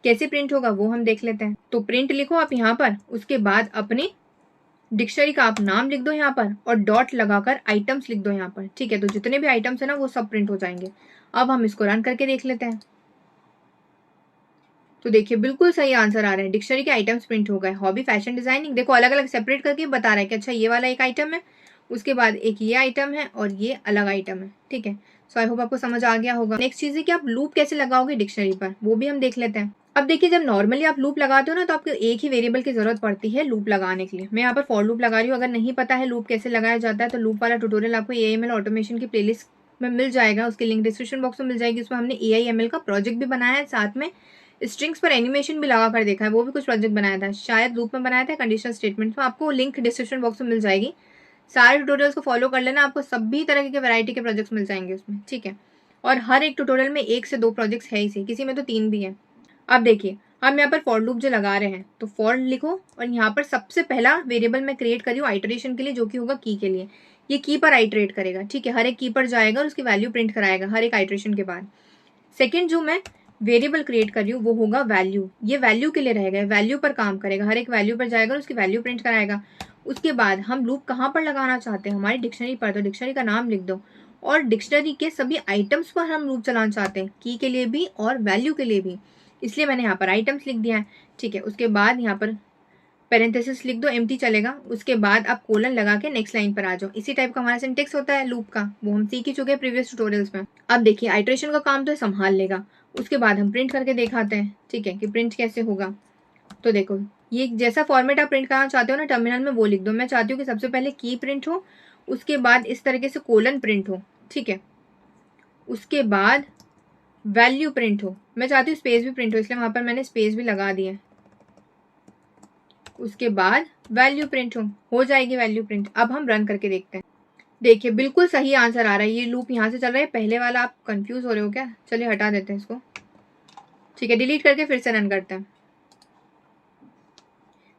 कैसे प्रिंट होगा वो हम देख लेते हैं। तो प्रिंट लिखो आप यहाँ पर, उसके बाद अपने डिक्शनरी का आप नाम लिख दो यहाँ पर और डॉट लगाकर आइटम्स लिख दो यहाँ पर, ठीक है। तो जितने भी आइटम्स है ना वो सब प्रिंट हो जाएंगे। अब हम इसको रन करके देख लेते हैं। तो देखिए बिल्कुल सही आंसर आ रहा है, डिक्शनरी के आइटम्स प्रिंट हो गए। हॉबी फैशन डिजाइनिंग देखो अलग अलग सेपरेट करके बता रहा है कि अच्छा ये वाला एक आइटम है, उसके बाद एक ये आइटम है और ये अलग आइटम है, ठीक है। सो आई होप आपको समझ आ गया होगा। नेक्स्ट चीज है कि आप लूप कैसे लगाओगे डिक्शनरी पर, वो भी हम देख लेते हैं। अब देखिए जब नॉर्मली आप लूप लगाते हो ना तो आपको एक ही वेरिएबल की जरूरत पड़ती है लूप लगाने के लिए। मैं यहाँ पर फॉर लूप लगा रही हूँ। अगर नहीं पता है लूप कैसे लगाया जाता है तो लूप वाला ट्यूटोरियल आपको AIML ऑटोमेशन की प्लेलिस्ट में मिल जाएगा, उसकी लिंक डिस्क्रिप्शन बॉक्स में मिल जाएगी। उसमें हमने AIML का प्रोजेक्ट भी बनाया है, साथ में स्ट्रिंग्स पर एनिमेशन भी लगा कर देखा है, वो भी कुछ प्रोजेक्ट बनाया था, शायद लूप में बनाया था कंडीशनल स्टेटमेंट में। आपको लिंक डिस्क्रिप्शन बॉक्स में मिल जाएगी। सारे ट्यूटोरियल्स को फॉलो कर लेना, आपको सभी तरह के वैरायटी के प्रोजेक्ट्स मिल जाएंगे उसमें, ठीक है। और हर एक ट्यूटोरियल में 1 से 2 प्रोजेक्ट्स है ही, किसी में तो 3 भी है। अब देखिए हम यहाँ पर फॉर लूप जो लगा रहे हैं तो फॉर लिखो और यहाँ पर सबसे पहला वेरिएबल मैं क्रिएट करी हूँ आइटरेशन के लिए, जो कि होगा की के लिए। ये की पर आइटरेट करेगा, ठीक है। हर एक की पर जाएगा और उसकी वैल्यू प्रिंट कराएगा हर एक आइटरेशन के बाद। सेकेंड जो मैं वेरिएबल क्रिएट कर रही हूँ वो होगा वैल्यू, ये वैल्यू के लिए रहेगा, वैल्यू पर काम करेगा, हर एक वैल्यू पर जाएगा और उसकी वैल्यू प्रिंट कराएगा। उसके बाद हम लूप कहाँ पर लगाना चाहते हैं, हमारी डिक्शनरी पर, तो डिक्शनरी का नाम लिख दो और डिक्शनरी के सभी आइटम्स पर हम लूप चलाना चाहते हैं, की के लिए भी और वैल्यू के लिए भी, इसलिए मैंने यहाँ पर आइटम्स लिख दिया है, ठीक है। उसके बाद यहाँ पर पेरेंथेसिस लिख दो, एम्प्टी चलेगा। उसके बाद आप कोलन लगा के नेक्स्ट लाइन पर आ जाओ। इसी टाइप का हमारा सिंटेक्स होता है लूप का, वो हम सीख ही चुके हैं प्रीवियस ट्यूटोरियल्स में। अब देखिए आइटरेशन का काम तो संभाल लेगा, उसके बाद हम प्रिंट करके दिखाते हैं, ठीक है, कि प्रिंट कैसे होगा। तो देखो ये जैसा फॉर्मेट आप प्रिंट करना चाहते हो ना टर्मिनल में वो लिख दो। मैं चाहती हूँ कि सबसे पहले की प्रिंट हो, उसके बाद इस तरीके से कोलन प्रिंट हो, ठीक है। उसके बाद वैल्यू प्रिंट हो, मैं चाहती हूँ स्पेस भी प्रिंट हो, इसलिए वहां पर मैंने स्पेस भी लगा दिया। उसके बाद वैल्यू प्रिंट हो जाएगी वैल्यू प्रिंट। अब हम रन करके देखते हैं। देखिए बिल्कुल सही आंसर आ रहा है। ये लूप यहाँ से चल रहा है, पहले वाला आप कंफ्यूज हो रहे हो क्या? चलिए हटा देते हैं इसको, ठीक है, डिलीट करके फिर से रन करते हैं।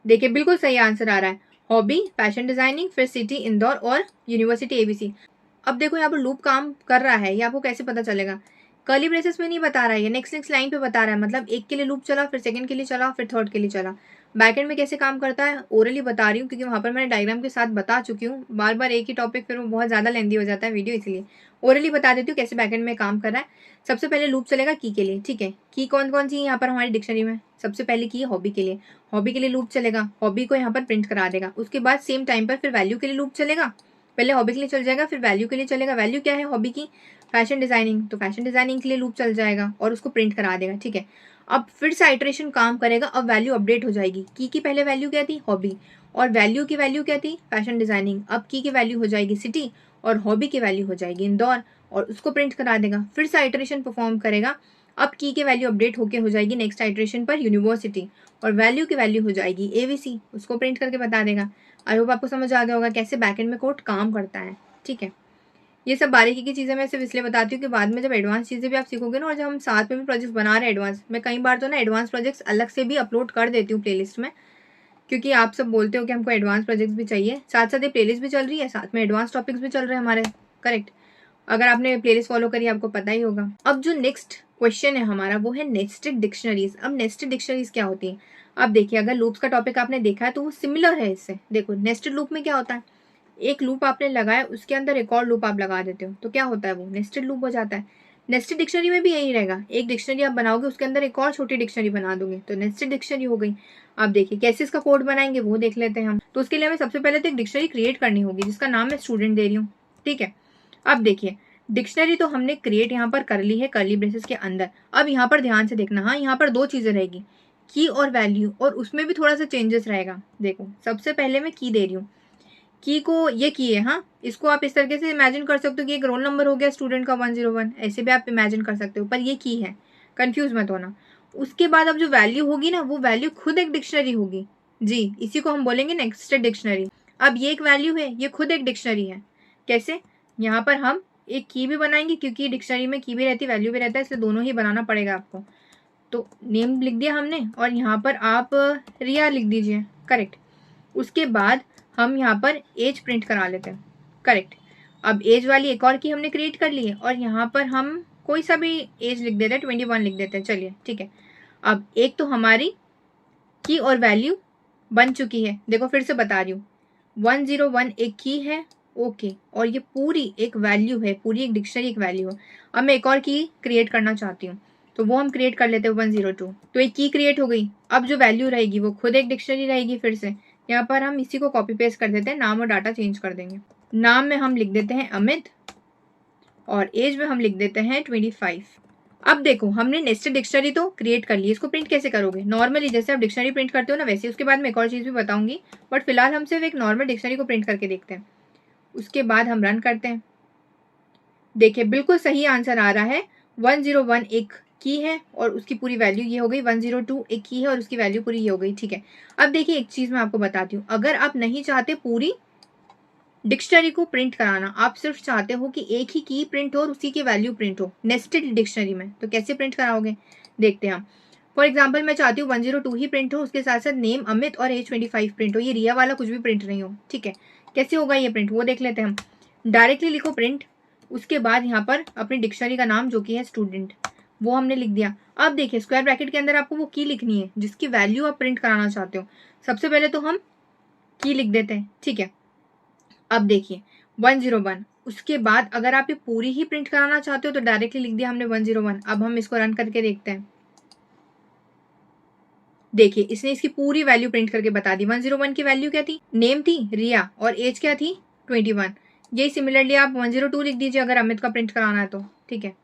देखिए बिल्कुल सही आंसर आ रहा है, हॉबी फैशन डिजाइनिंग, फिर सिटी इंदौर और यूनिवर्सिटी ABC। अब देखो यहाँ पर लूप काम कर रहा है, ये आपको कैसे पता चलेगा? कर्ली ब्रेसेस में नहीं बता रहा है, ये नेक्स्ट लाइन पे बता रहा है। मतलब एक के लिए लूप चला, फिर सेकंड के लिए चला, फिर थर्ड के लिए चला। बैकएंड में कैसे काम करता है ओरली बता रही हूँ, क्योंकि वहां पर मैंने डायग्राम के साथ बता चुकी हूँ। बार बार एक ही टॉपिक फिर वो बहुत ज्यादा लेंदी हो जाता है वीडियो, इसलिए ओरली बता देती हूँ कैसे बैकएंड में काम कर रहा है। सबसे पहले लूप चलेगा की के लिए, ठीक है। की कौन कौन सी यहाँ पर हमारी डिक्शनरी में? सबसे पहले की हॉबी के लिए, हॉबी के लिए लूप चलेगा, हॉबी को यहाँ पर प्रिंट करा देगा। उसके बाद सेम टाइम पर फिर वैल्यू के लिए लूप चलेगा, पहले हॉबी के लिए चल जाएगा, फिर वैल्यू के लिए चलेगा। वैल्यू क्या है हॉबी की? फैशन डिजाइनिंग, तो फैशन डिजाइनिंग के लिए लूप चल जाएगा और उसको प्रिंट करा देगा, ठीक है। अब फिर से आइटरेशन काम करेगा, अब वैल्यू अपडेट हो जाएगी। की पहले वैल्यू क्या थी? हॉबी, और वैल्यू की वैल्यू क्या थी? Fashion designing. अब की वैल्यू हो जाएगी सिटी और हॉबी की वैल्यू हो जाएगी इंदौर, और उसको प्रिंट करा देगा। फिर से आइटरेशन परफॉर्म करेगा, अब की वैल्यू अपडेट होके हो जाएगी नेक्स्ट आइटरेशन पर यूनिवर्सिटी, और वैल्यू की वैल्यू हो जाएगी ABC, उसको प्रिंट करके बता देगा। आई होप आपको समझ आ गया होगा कैसे बैकएंड में कोड काम करता है, ठीक है। ये सब बारीकी की चीज़ें मैं सिर्फ इसलिए बताती हूँ कि बाद में जब एडवांस चीज़ें भी आप सीखोगे ना, और जब हम साथ में भी प्रोजेक्ट्स बना रहे हैं एडवांस, मैं कई बार तो ना एडवांस प्रोजेक्ट्स अलग से भी अपलोड कर देती हूँ प्लेलिस्ट में, क्योंकि आप सब बोलते हो कि हमको एडवांस प्रोजेक्ट्स भी चाहिए। साथ साथ ये प्लेलिस्ट भी चल रही है, साथ में एडवांस टॉपिक्स भी चल रहे हैं हमारे, करेक्ट। अगर आपने प्लेलिस्ट फॉलो करी आपको पता ही होगा। अब जो नेक्स्ट क्वेश्चन है हमारा वो है नेस्टेड डिक्शनरीज। अब नेस्टेड डिक्शनरीज क्या होती है? अब देखिए अगर लूप्स का टॉपिक आपने देखा है तो वो सिमिलर है इससे। देखो नेस्टेड लूप में क्या होता है, एक लूप आपने लगाया उसके अंदर एक और लूप आप लगा देते हो, तो क्या होता है? वो नेस्टेड लूप हो जाता है। नेस्टेड डिक्शनरी में भी यही रहेगा, एक डिक्शनरी आप बनाओगे उसके अंदर एक और छोटी डिक्शनरी बना दोगे, तो नेस्टेड डिक्शनरी हो गई। आप देखिए कैसे इसका कोड बनाएंगे वो देख लेते हैं हम। तो उसके लिए हमें सबसे पहले तो एक डिक्शनरी क्रिएट करनी होगी जिसका नाम मैं स्टूडेंट दे रही हूँ, ठीक है। अब देखिए डिक्शनरी तो हमने क्रिएट यहाँ पर कर ली है कर्ली ब्रेसेस के अंदर। अब यहाँ पर ध्यान से देखना, हाँ यहाँ पर 2 चीजें रहेगी, की और वैल्यू, और उसमें भी थोड़ा सा चेंजेस रहेगा। देखो सबसे पहले मैं की दे रही हूँ, की को ये की है, हाँ, इसको आप इस तरीके से इमेजिन कर सकते हो कि एक रोल नंबर हो गया स्टूडेंट का 101, ऐसे भी आप इमेजिन कर सकते हो, पर ये की है, कंफ्यूज मत होना। उसके बाद अब जो वैल्यू होगी ना, वो वैल्यू खुद एक डिक्शनरी होगी जी, इसी को हम बोलेंगे नेक्स्टेड डिक्शनरी। अब ये एक वैल्यू है, ये खुद एक डिक्शनरी है। कैसे? यहाँ पर हम एक की भी बनाएंगे, क्योंकि डिक्शनरी में की भी रहती है, वैल्यू भी रहता है, इसलिए दोनों ही बनाना पड़ेगा आपको। तो नेम लिख दिया हमने, और यहाँ पर आप रिया लिख दीजिए, करेक्ट। उसके बाद हम यहाँ पर एज प्रिंट करा लेते हैं, करेक्ट। अब एज वाली एक और की हमने क्रिएट कर ली है, और यहाँ पर हम कोई सा भी एज लिख देते हैं, 21 लिख देते हैं, चलिए ठीक है। अब एक तो हमारी की और वैल्यू बन चुकी है, देखो फिर से बता रही हूँ, 101 एक की है, ओके, और ये पूरी एक वैल्यू है, पूरी एक डिक्शनरी एक वैल्यू है। अब मैं एक और की क्रिएट करना चाहती हूँ, तो वो हम क्रिएट कर लेते हैं 102, तो एक की क्रिएट हो गई। अब जो वैल्यू रहेगी वो खुद एक डिक्शनरी रहेगी। फिर से यहाँ पर हम इसी को कॉपी पेस्ट कर देते हैं, नाम और डाटा चेंज कर देंगे। नाम में हम लिख देते हैं अमित, और एज में हम लिख देते हैं 25। अब देखो हमने नेस्टेड डिक्शनरी तो क्रिएट कर ली, इसको प्रिंट कैसे करोगे? नॉर्मली जैसे आप डिक्शनरी प्रिंट करते हो ना, वैसे। उसके बाद मैं एक और चीज़ भी बताऊंगी, बट फिलहाल हम सिर्फ एक नॉर्मल डिक्शनरी को प्रिंट करके देखते हैं। उसके बाद हम रन करते हैं, देखिए बिल्कुल सही आंसर आ रहा है। 101 एक की है और उसकी पूरी वैल्यू ये हो गई, 102 एक की है और उसकी वैल्यू पूरी ये हो गई, ठीक है। अब देखिए एक चीज़ मैं आपको बताती हूँ, अगर आप नहीं चाहते पूरी डिक्शनरी को प्रिंट कराना, आप सिर्फ चाहते हो कि एक ही की प्रिंट हो और उसी की वैल्यू प्रिंट हो नेस्टेड डिक्शनरी में, तो कैसे प्रिंट कराओगे देखते हैं हम। फॉर एग्जाम्पल मैं चाहती हूँ 102 ही प्रिंट हो, उसके साथ साथ नेम अमित और एज 25 प्रिंट हो, ये रिया वाला कुछ भी प्रिंट नहीं हो, ठीक है। कैसे होगा ये प्रिंट वो देख लेते हैं हम। डायरेक्टली लिखो प्रिंट, उसके बाद यहाँ पर अपनी डिक्शनरी का नाम जो कि है स्टूडेंट, वो हमने लिख दिया। अब देखिए स्क्वायर ब्रैकेट के अंदर आपको वो की लिखनी है जिसकी वैल्यू आप प्रिंट कराना चाहते हो। सबसे पहले तो हम की लिख देते हैं, ठीक है। अब देखिए 101, उसके बाद अगर आप ये पूरी ही प्रिंट कराना चाहते हो तो डायरेक्टली लिख दिया हमने 101। अब हम इसको रन करके देखते हैं, देखिए इसने इसकी पूरी वैल्यू प्रिंट करके बता दी। 101 की वैल्यू क्या थी? नेम थी रिया, और एज क्या थी? 21। यही सिमिलरली आप 102 लिख दीजिए अगर अमित का प्रिंट कराना है तो, ठीक है।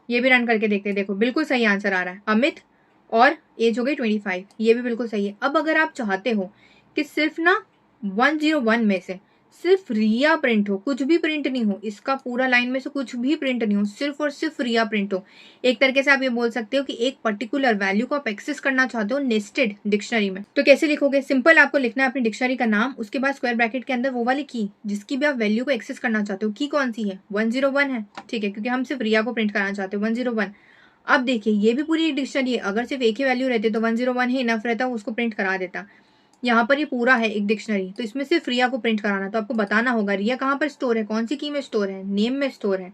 ये भी रन करके देखते हैं, देखो बिल्कुल सही आंसर आ रहा है, अमित और एज हो गई 25, ये भी बिल्कुल सही है। अब अगर आप चाहते हो कि सिर्फ ना 101 में से सिर्फ रिया प्रिंट हो, कुछ भी प्रिंट नहीं हो, इसका पूरा लाइन में से कुछ भी प्रिंट नहीं हो, सिर्फ और सिर्फ रिया प्रिंट हो, एक तरीके से आप ये बोल सकते हो कि एक पर्टिकुलर वैल्यू को आप एक्सेस करना चाहते हो नेस्टेड डिक्शनरी में, तो कैसे लिखोगे? सिंपल, आपको लिखना है अपनी डिक्शनरी का नाम, उसके बाद स्क्वायर ब्रैकेट के अंदर वो वाली की जिसकी भी आप वैल्यू को एक्सेस करना चाहते हो। की कौन सी है? 101 है, ठीक है, क्योंकि हम सिर्फ रिया को प्रिंट कराना चाहते हो 101। अब देखिए ये भी पूरी डिक्शनरी है, अगर सिर्फ एक ही वैल्यू रहती तो 101 ही इनफ रहता, उसको प्रिंट करा देता। यहाँ पर ये पूरा है एक डिक्शनरी, तो इसमें सिर्फ रिया को प्रिंट कराना, तो आपको बताना होगा रिया कहाँ पर स्टोर है, कौन सी की में स्टोर है, नेम में स्टोर है।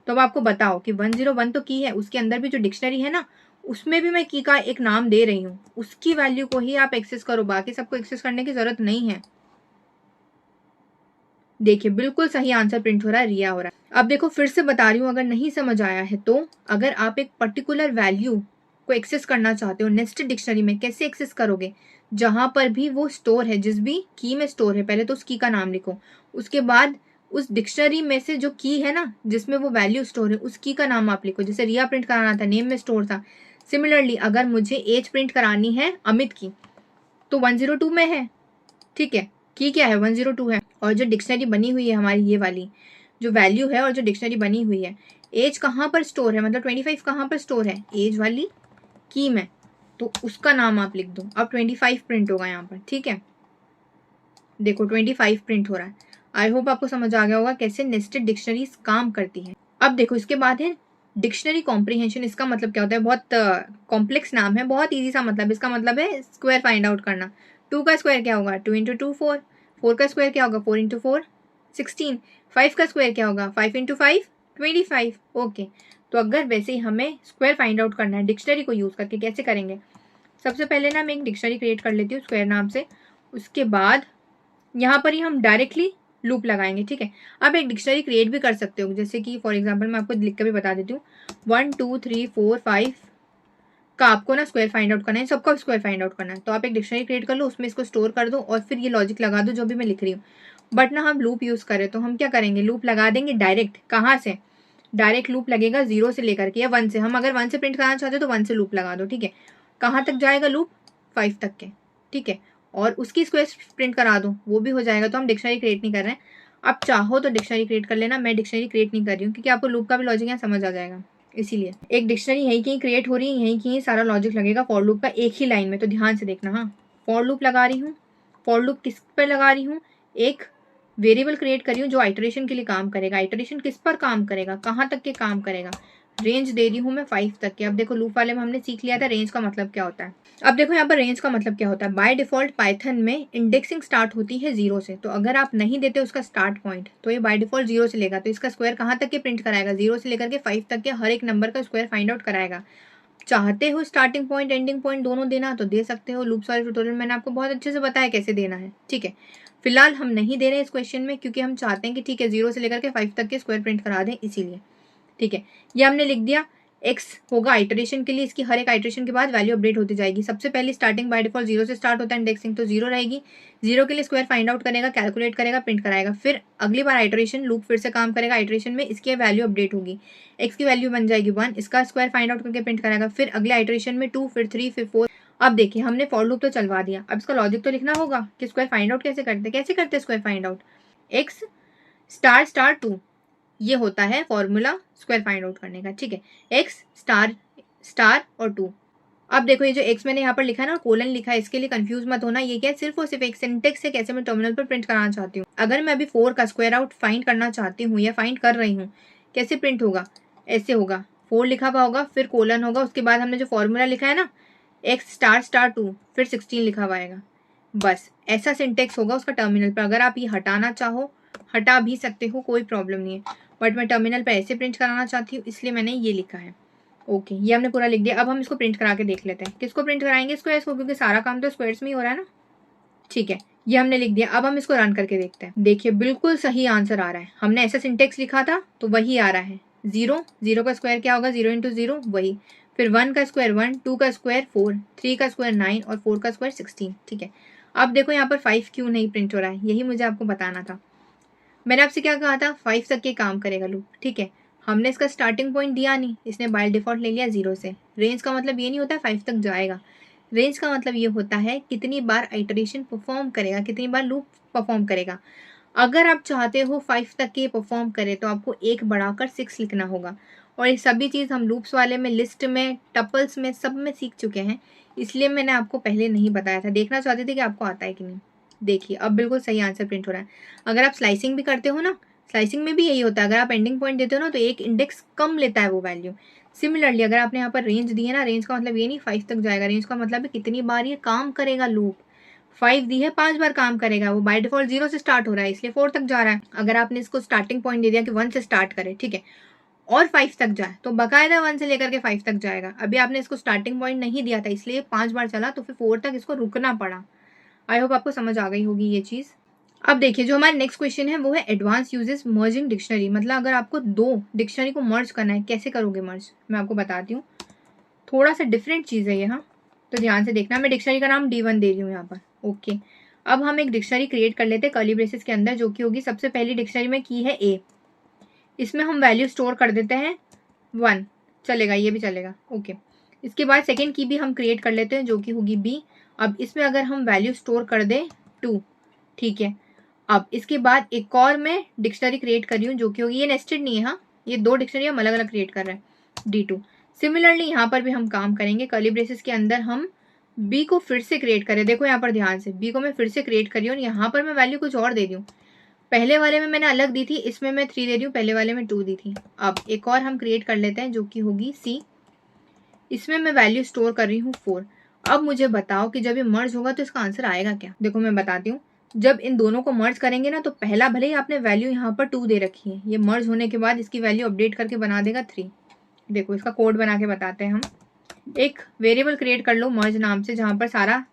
तो अब आपको बताओ कि 101 तो की है, उसके अंदर भी जो डिक्शनरी है ना, उसमें भी मैं की का एक नाम दे रही हूँ, उसकी वैल्यू को ही आप एक्सेस करो, बाकी सबको एक्सेस करने की जरूरत नहीं है। देखिए बिल्कुल सही आंसर प्रिंट हो रहा है, रिया हो रहा है। अब देखो फिर से बता रही हूँ, अगर नहीं समझ आया है तो, अगर आप एक पर्टिकुलर वैल्यू को एक्सेस करना चाहते हो नेस्टेड डिक्शनरी में, कैसे एक्सेस करोगे? जहां पर भी वो स्टोर है, जिस भी की में स्टोर है, पहले तो उस की का नाम लिखो, उसके बाद उस डिक्शनरी में से जो की है ना जिसमें वो वैल्यू स्टोर है, उस की का नाम आप लिखो। जैसे रिया प्रिंट कराना था, नेम में स्टोर था। सिमिलरली अगर मुझे एज प्रिंट करानी है अमित की, तो 102 में है, ठीक है, की क्या है? 102 है, और जो डिक्शनरी बनी हुई है हमारी, ये वाली जो वैल्यू है और जो डिक्शनरी बनी हुई है, एज कहाँ पर स्टोर है, मतलब 25 कहाँ पर स्टोर है? एज वाली की में, तो उसका नाम आप लिख दो। अब 25 प्रिंट होगा यहाँ पर, ठीक है, देखो 25 प्रिंट हो रहा है। आई होप आपको समझ आ गया होगा कैसे नेस्टेड डिक्शनरीज काम करती है। अब देखो इसके बाद है डिक्शनरी कॉम्प्रिहेंशन। इसका मतलब क्या होता है? बहुत कॉम्प्लेक्स नाम है, बहुत ईजी सा मतलब। इसका मतलब है स्क्वायर फाइंड आउट करना। 2 का स्क्वायर क्या होगा? 2 इंटू 2 4। 4 का स्क्वायर क्या होगा? 4 इंटू 4 16। 5 का स्क्वायर क्या होगा? 5 इंटू 5 25। ओके, तो अगर वैसे ही हमें स्क्वायर फाइंड आउट करना है डिक्शनरी को यूज करके, कैसे करेंगे? सबसे पहले ना मैं एक डिक्शनरी क्रिएट कर लेती हूँ स्क्वायर नाम से, उसके बाद यहाँ पर ही हम डायरेक्टली लूप लगाएंगे, ठीक है। आप एक डिक्शनरी क्रिएट भी कर सकते हो, जैसे कि फॉर एग्जांपल मैं आपको लिख कर भी बता देती हूँ। 1 2 3 4 5 का आपको ना स्क्वायर फाइंड आउट करना है, सबका स्क्वायर फाइंड आउट करना है। तो आप एक डिक्शनरी क्रिएट कर लो, उसमें इसको स्टोर कर दो और फिर ये लॉजिक लगा दो जो भी मैं लिख रही हूँ। बट ना हम लूप यूज करें तो हम क्या करेंगे? लूप लगा देंगे डायरेक्ट। कहाँ से? डायरेक्ट लूप लगेगा 0 से लेकर के या 1 से। हम अगर 1 से प्रिंट कराना चाहते हो तो 1 से लूप लगा दो, ठीक है। कहाँ तक जाएगा लूप? 5 तक के, ठीक है। और उसकी स्क्वायर प्रिंट करा दूँ, वो भी हो जाएगा। तो हम डिक्शनरी क्रिएट नहीं कर रहे हैं। आप चाहो तो डिक्शनरी क्रिएट कर लेना, मैं डिक्शनरी क्रिएट नहीं कर रही हूँ क्योंकि आपको लूप का भी लॉजिक यहाँ समझ आ जाएगा। इसीलिए एक डिक्शनरी यहीं की क्रिएट हो रही है, यहीं की सारा लॉजिक लगेगा फॉर लूप का एक ही लाइन में। तो ध्यान से देखना। हाँ, फॉर लूप लगा रही हूँ। फॉर लूप किस पर लगा रही हूँ? एक वेरिएबल क्रिएट करी हूँ जो आइटरेशन के लिए काम करेगा। आइटरेशन किस पर काम करेगा, कहाँ तक के काम करेगा? रेंज दे रही हूँ मैं 5 तक के। अब देखो लूप वाले में हमने सीख लिया था रेंज का मतलब क्या होता है। अब देखो यहाँ पर रेंज का मतलब क्या होता है। बाय डिफॉल्ट पाइथन में इंडेक्सिंग स्टार्ट होती है 0 से। तो अगर आप नहीं देते उसका स्टार्ट पॉइंट तो ये बाय डिफॉल्ट 0 से लेगा। तो इसका स्क्वायर कहाँ तक के प्रिंट कराएगा? 0 से लेकर के 5 तक के हर एक नंबर का स्क्वायर फाइंड आउट कराएगा। चाहते हो स्टार्टिंग पॉइंट एंडिंग पॉइंट दोनों देना तो दे सकते हो। लूप्स वाले ट्यूटोरियल मैंने आपको बहुत अच्छे से बताया कैसे देना है, ठीक है। फिलहाल हम नहीं दे रहे हैं इस क्वेश्चन में क्योंकि हम चाहते हैं कि ठीक है 0 से लेकर के 5 तक के स्क्वायर प्रिंट करा दें, इसीलिए, ठीक है। ये हमने लिख दिया। x होगा आइटरेशन के लिए, इसकी हर एक आइटरेशन के बाद वैल्यू अपडेट होती जाएगी। सबसे पहले स्टार्टिंग बाय डिफॉल्ट 0 से स्टार्ट होता है इंडेक्सिंग, तो 0 रहेगी। 0 के लिए स्क्वायर फाइंड आउट करेगा, कैलकुलेट करेगा, प्रिंट कराएगा। फिर अगली बार आइटरेशन लूप फिर से काम करेगा। आइटरेशन में इसकी वैल्यू अपडेट होगी, x की वैल्यू बन जाएगी 1, इसका स्क्वायर फाइंड आउट करके प्रिंट कराएगा। फिर अगले आइटरेशन में 2, फिर 3, फिर 4। अब देखिए हमने फॉर लूप तो चलवा दिया, अब इसका लॉजिक तो लिखना होगा कि स्क्वायर फाइंड आउट कैसे करते square find out. x star star 2 ये होता है फॉर्मूला स्क्वायर फाइंड आउट करने का, ठीक है। x स्टार स्टार और 2। अब देखो ये जो x मैंने यहाँ पर लिखा है ना, कोलन लिखा है, इसके लिए कंफ्यूज मत होना। ये क्या है, सिर्फ और सिर्फ एक सिंटेक्स है कैसे मैं टर्मिनल पर प्रिंट कराना चाहती हूँ। अगर मैं अभी 4 का स्क्वायर आउट फाइंड करना चाहती हूँ या फाइंड कर रही हूँ, कैसे प्रिंट होगा? ऐसे होगा, 4 लिखा हुआ होगा, फिर कोलन होगा, उसके बाद हमने जो फॉर्मूला लिखा है ना x स्टार स्टार 2, फिर 16 लिखा हुआ आएगा। बस ऐसा सिंटेक्स होगा उसका टर्मिनल पर। अगर आप ये हटाना चाहो हटा भी सकते हो, कोई प्रॉब्लम नहीं है, बट मैं टर्मिनल पर ऐसे प्रिंट कराना चाहती हूँ इसलिए मैंने ये लिखा है। ओके, ये हमने पूरा लिख दिया। अब हम इसको प्रिंट करा के देख लेते हैं। किसको प्रिंट कराएंगे? स्क्वायर्स को, क्योंकि सारा काम तो स्क्वायर्स में ही हो रहा है ना, ठीक है। ये हमने लिख दिया। अब हम इसको रन करके देखते हैं। देखिए बिल्कुल सही आंसर आ रहा है। हमने ऐसा सिंटेक्स लिखा था तो वही आ रहा है। 0, 0 का स्क्वायर क्या होगा? 0 इंटू 0 वही। फिर 1 का स्क्वायर 1, 2 का स्क्वायर 4, 3 का स्क्वायर 9 और 4 का स्क्वायर 16, ठीक है। अब देखो यहाँ पर 5 क्यों नहीं प्रिंट हो रहा है, यही मुझे आपको बताना था। मैंने आपसे क्या कहा था? 5 तक के काम करेगा लूप, ठीक है। हमने इसका स्टार्टिंग पॉइंट दिया नहीं, इसने बाय डिफॉल्ट ले लिया 0 से। रेंज का मतलब ये नहीं होता 5 तक जाएगा। रेंज का मतलब ये होता है कितनी बार आइटरेशन परफॉर्म करेगा, कितनी बार लूप परफॉर्म करेगा। अगर आप चाहते हो 5 तक के परफॉर्म करे तो आपको 1 बढ़ाकर 6 लिखना होगा। और ये सभी चीज़ हम लूप्स वाले में, लिस्ट में, टपल्स में, सब में सीख चुके हैं, इसलिए मैंने आपको पहले नहीं बताया था। देखना चाहते थे कि आपको आता है कि नहीं। देखिए अब बिल्कुल सही आंसर प्रिंट हो रहा है। अगर आप स्लाइसिंग भी करते हो ना, स्लाइसिंग में भी यही होता है। अगर आप एंडिंग पॉइंट देते हो ना तो एक इंडेक्स कम लेता है वो वैल्यू। सिमिलरली अगर आपने यहाँ पर रेंज दी है ना, रेंज का मतलब ये नहीं 5 तक जाएगा, रेंज का मतलब है कितनी बार ये काम करेगा लूप। 5 दी है, 5 बार काम करेगा। वो बाय डिफॉल्ट 0 से स्टार्ट हो रहा है इसलिए 4 तक जा रहा है। अगर आपने इसको स्टार्टिंग पॉइंट दे दिया कि 1 से स्टार्ट करे, ठीक है, और 5 तक जाए तो बकायदा 1 से लेकर के 5 तक जाएगा। अभी आपने इसको स्टार्टिंग पॉइंट नहीं दिया था इसलिए 5 बार चला तो फिर 4 तक इसको रुकना पड़ा। आई होप आपको समझ आ गई होगी ये चीज़। अब देखिए जो हमारा नेक्स्ट क्वेश्चन है वो है एडवांस यूजेस मर्जिंग डिक्शनरी। मतलब अगर आपको 2 डिक्शनरी को मर्ज करना है, कैसे करोगे मर्ज, मैं आपको बताती हूँ। थोड़ा सा डिफरेंट चीज़ है ये, हाँ, तो ध्यान से देखना। मैं डिक्शनरी का नाम D1 दे रही हूँ यहाँ पर, ओके। अब हम एक डिक्शनरी क्रिएट कर लेते हैं कर्ली ब्रेसेस के अंदर, जो कि होगी सबसे पहली डिक्शनरी में की है A। इसमें हम वैल्यू स्टोर कर देते हैं 1, चलेगा, ये भी चलेगा, ओके। इसके बाद सेकेंड की भी हम क्रिएट कर लेते हैं जो कि होगी B। अब इसमें अगर हम वैल्यू स्टोर कर दें 2, ठीक है। अब इसके बाद एक और मैं डिक्शनरी क्रिएट कर रही हूँ जो कि होगी, ये नेस्टेड नहीं है, हाँ, ये 2 डिक्शनरी हम अलग अलग क्रिएट कर रहे हैं, D2। सिमिलरली यहाँ पर भी हम काम करेंगे। कर्ली ब्रेसेस के अंदर हम B को फिर से क्रिएट करें। देखो यहाँ पर ध्यान से, B को मैं फिर से क्रिएट करी हूँ, यहाँ पर मैं वैल्यू कुछ और दे दी हूँ। पहले वाले में मैंने अलग दी थी, इसमें मैं 3 दे रही हूँ, पहले वाले में 2 दी थी। अब एक और हम क्रिएट कर लेते हैं जो कि होगी C। इसमें मैं वैल्यू स्टोर कर रही हूँ 4। अब मुझे बताओ कि जब ये मर्ज होगा तो इसका आंसर आएगा क्या। देखो मैं बताती हूँ, जब इन दोनों को मर्ज करेंगे ना तो पहला भले ही आपने वैल्यू यहाँ पर 2 दे रखी है, ये मर्ज होने के बाद इसकी वैल्यू अपडेट करके बना देगा 3। देखो इसका कोड बना के बताते हैं हम। एक वेरिएबल क्रिएट कर लो मर्ज नाम से, जहाँ पर सारा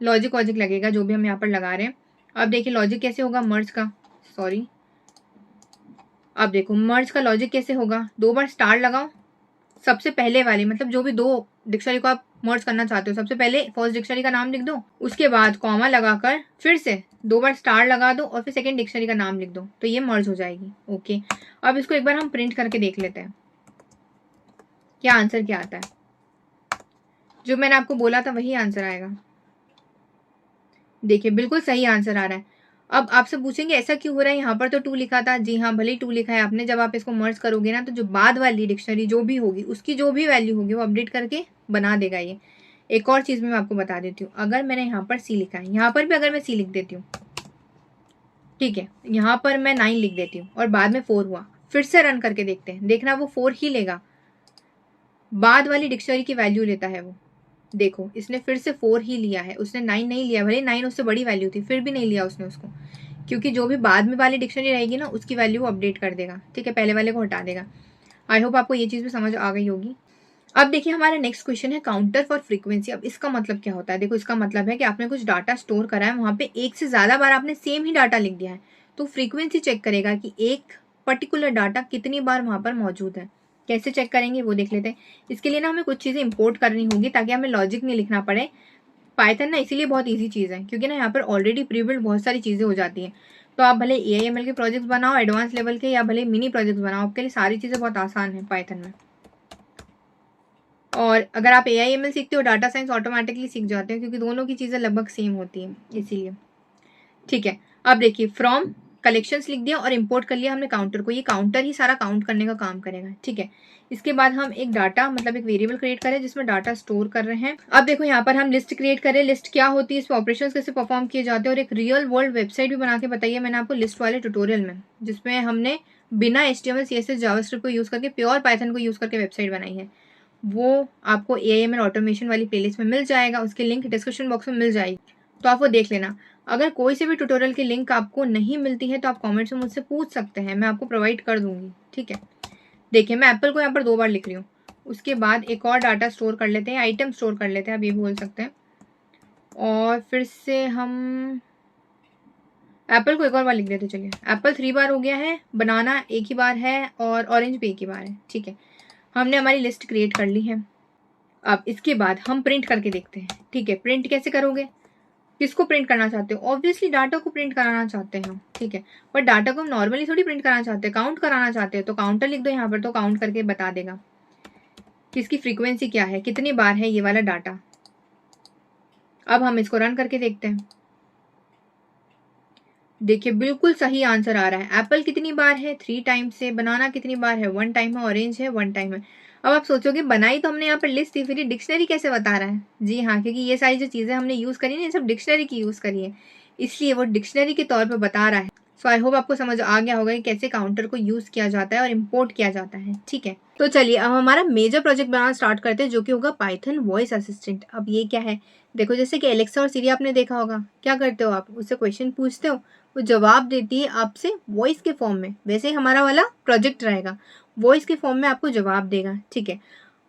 लॉजिक वॉजिक लगेगा जो भी हम यहाँ पर लगा रहे हैं। अब देखिए लॉजिक कैसे होगा मर्ज का, सॉरी, अब देखो मर्ज का लॉजिक कैसे होगा। 2 बार स्टार लगाओ सबसे पहले वाली, मतलब जो भी 2 डिक्शनरी को आप मर्ज करना चाहते हो, सबसे पहले फर्स्ट डिक्शनरी का नाम लिख दो, उसके बाद कॉमा लगाकर फिर से 2 बार स्टार लगा दो और फिर सेकेंड डिक्शनरी का नाम लिख दो, तो ये मर्ज हो जाएगी, ओके। अब इसको एक बार हम प्रिंट करके देख लेते हैं क्या आंसर क्या आता है। जो मैंने आपको बोला था वही आंसर आएगा। देखिए बिल्कुल सही आंसर आ रहा है। अब आपसे पूछेंगे ऐसा क्यों हो रहा है, यहाँ पर तो 2 लिखा था। जी हाँ, भले ही 2 लिखा है आपने, जब आप इसको मर्ज करोगे ना तो जो बाद वाली डिक्शनरी जो भी होगी उसकी जो भी वैल्यू होगी वो अपडेट करके बना देगा ये। एक और चीज़ मैं आपको बता देती हूँ, अगर मैंने यहाँ पर सी लिखा है, यहाँ पर भी अगर मैं सी लिख देती हूँ, ठीक है, यहाँ पर मैं 9 लिख देती हूँ और बाद में 4 हुआ, फिर से रन करके देखते हैं, देखना वो 4 ही लेगा, बाद वाली डिक्शनरी की वैल्यू लेता है वो। देखो इसने फिर से 4 ही लिया है, उसने 9 नहीं लिया, भले 9 उससे बड़ी वैल्यू थी फिर भी नहीं लिया उसने उसको, क्योंकि जो भी बाद में वाली डिक्शनरी रहेगी ना उसकी वैल्यू वो अपडेट कर देगा, ठीक है, पहले वाले को हटा देगा। आई होप आपको ये चीज़ भी समझ आ गई होगी। अब देखिए हमारा नेक्स्ट क्वेश्चन है काउंटर फॉर फ्रीक्वेंसी। अब इसका मतलब क्या होता है, देखो इसका मतलब है कि आपने कुछ डाटा स्टोर करा है, वहां पे एक से ज्यादा बार आपने सेम ही डाटा लिख दिया है, तो फ्रीक्वेंसी चेक करेगा कि एक पर्टिकुलर डाटा कितनी बार वहां पर मौजूद है। कैसे चेक करेंगे वो देख लेते हैं। इसके लिए ना हमें कुछ चीजें इंपोर्ट करनी होगी ताकि हमें लॉजिक नहीं लिखना पड़े। पाइथन ना इसीलिए बहुत ईजी चीज़ है क्योंकि ना यहाँ पर ऑलरेडी प्री बिल्ड बहुत सारी चीज़ें हो जाती हैं। तो आप भले AIML के प्रोजेक्ट्स बनाओ एडवांस लेवल के या भले मिनी प्रोजेक्ट्स बनाओ, आपके लिए सारी चीज़ें बहुत आसान है पाइथन में। और अगर आप AIML सीखते हो डाटा साइंस ऑटोमेटिकली सीख जाते हो क्योंकि दोनों की चीज़ें लगभग सेम होती हैं इसीलिए। ठीक है, अब देखिए फ्रॉम कलेक्शंस लिख दिया और इंपोर्ट कर लिया हमने काउंटर को, ये काउंटर ही सारा काउंट करने का काम करेगा। ठीक है, इसके बाद हम एक डाटा मतलब एक वेरिएबल क्रिएट करें जिसमें डाटा स्टोर कर रहे हैं। अब देखो यहाँ पर हम लिस्ट क्रिएट करें, लिस्ट क्या होती है, इस पर ऑपरेशंस कैसे परफॉर्म किए जाते हैं और एक रियल वर्ल्ड वेबसाइट भी बना के बताइए मैंने आपको लिस्ट वाले ट्यूटोरियल में, जिसमें हमने बिना HTML CSS जावास्क्रिप्ट को यूज करके प्योर पाइथन को यूज करके वेबसाइट बनाई है। वो आपको AIML ऑटोमेशन वाली प्लेलिस्ट में मिल जाएगा, उसकी लिंक डिस्क्रिप्शन बॉक्स में मिल जाएगी, तो आप वो देख लेना। अगर कोई से भी ट्यूटोरियल की लिंक आपको नहीं मिलती है तो आप कमेंट्स में मुझसे पूछ सकते हैं, मैं आपको प्रोवाइड कर दूंगी। ठीक है, देखिए मैं एप्पल को यहाँ पर 2 बार लिख रही हूँ। उसके बाद एक और डाटा स्टोर कर लेते हैं, आइटम स्टोर कर लेते हैं, आप ये बोल सकते हैं। और फिर से हम एप्पल को एक और बार लिख देते, चलिए एप्पल 3 बार हो गया है, बनाना एक ही बार है और ऑरेंज भी एक ही बार है। ठीक है, हमने हमारी लिस्ट क्रिएट कर ली है। अब इसके बाद हम प्रिंट करके देखते हैं। ठीक है, प्रिंट कैसे करोगे, किसको प्रिंट करना चाहते हो, ऑब्वियसली डाटा को प्रिंट कराना चाहते हैं हम। ठीक है, पर डाटा को हम नॉर्मली थोड़ी प्रिंट कराना चाहते हैं, काउंट कराना चाहते हैं, तो काउंटर लिख दो यहाँ पर, तो काउंट करके बता देगा कि इसकी फ्रीक्वेंसी क्या है, कितनी बार है ये वाला डाटा। अब हम इसको रन करके देखते हैं। देखिए बिल्कुल सही आंसर आ रहा है। एप्पल कितनी बार है, 3 टाइम्स है। बनाना कितनी बार है, 1 टाइम है। ऑरेंज है, 1 टाइम है। अब आप सोचोगे बनाई तो हमने यहाँ पर लिस्ट थी, फिर ये डिक्शनरी कैसे बता रहा है। जी हाँ, क्योंकि ये सारी जो चीजें हमने यूज करी ना ये सब डिक्शनरी की यूज करी है, इसलिए वो डिक्शनरी के तौर पर बता रहा है। सो आई होप आपको समझ आ गया होगा कि कैसे काउंटर को यूज किया जाता है और इम्पोर्ट किया जाता है। ठीक है, तो चलिए अब हमारा मेजर प्रोजेक्ट बनाना स्टार्ट करते हैं जो कि होगा पाइथन वॉइस असिस्टेंट। अब ये क्या है, देखो जैसे कि एलेक्सा और सीरी आपने देखा होगा, क्या करते हो आप, उससे क्वेश्चन पूछते हो, वो जवाब देती है आपसे वॉइस के फॉर्म में। वैसे ही हमारा वाला प्रोजेक्ट रहेगा, वॉइस के फॉर्म में आपको जवाब देगा। ठीक है,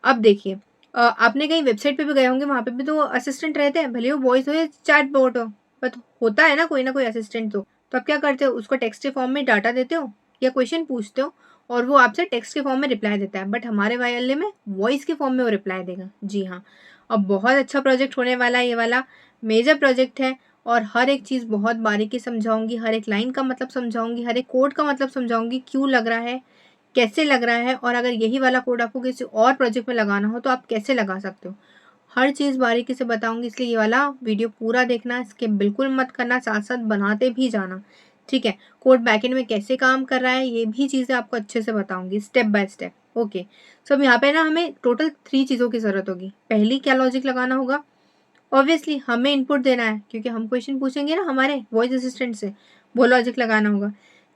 अब देखिए आपने कहीं वेबसाइट पे भी गए होंगे, वहां पे भी तो असिस्टेंट रहते हैं, भले वो वॉइस हो या चैट बॉट हो, बट होता है ना कोई असिस्टेंट। तो आप क्या करते हो, उसको टेक्स्ट के फॉर्म में डाटा देते हो या क्वेश्चन पूछते हो और वो आपसे टेक्स्ट के फॉर्म में रिप्लाई देता है, बट हमारे वाले में वॉइस के फॉर्म में वो रिप्लाई देगा। जी हाँ, अब बहुत अच्छा प्रोजेक्ट होने वाला है, ये वाला मेजर प्रोजेक्ट है और हर एक चीज़ बहुत बारीकी समझाऊंगी, हर एक लाइन का मतलब समझाऊंगी, हर एक कोड का मतलब समझाऊंगी, क्यों लग रहा है, कैसे लग रहा है, और अगर यही वाला कोड आपको किसी और प्रोजेक्ट में लगाना हो तो आप कैसे लगा सकते हो, हर चीज़ बारीकी से बताऊंगी। इसलिए ये वाला वीडियो पूरा देखना, इसके बिल्कुल मत करना, साथ साथ बनाते भी जाना। ठीक है, कोड बैकएंड में कैसे काम कर रहा है ये भी चीज़ें आपको अच्छे से बताऊंगी स्टेप बाय स्टेप। ओके, सो अब यहाँ पे ना हमें टोटल 3 चीज़ों की ज़रूरत होगी। पहली, क्या लॉजिक लगाना होगा, ऑब्वियसली हमें इनपुट देना है क्योंकि हम क्वेश्चन पूछेंगे ना हमारे वॉइस असिस्टेंट से, वो लॉजिक लगाना होगा।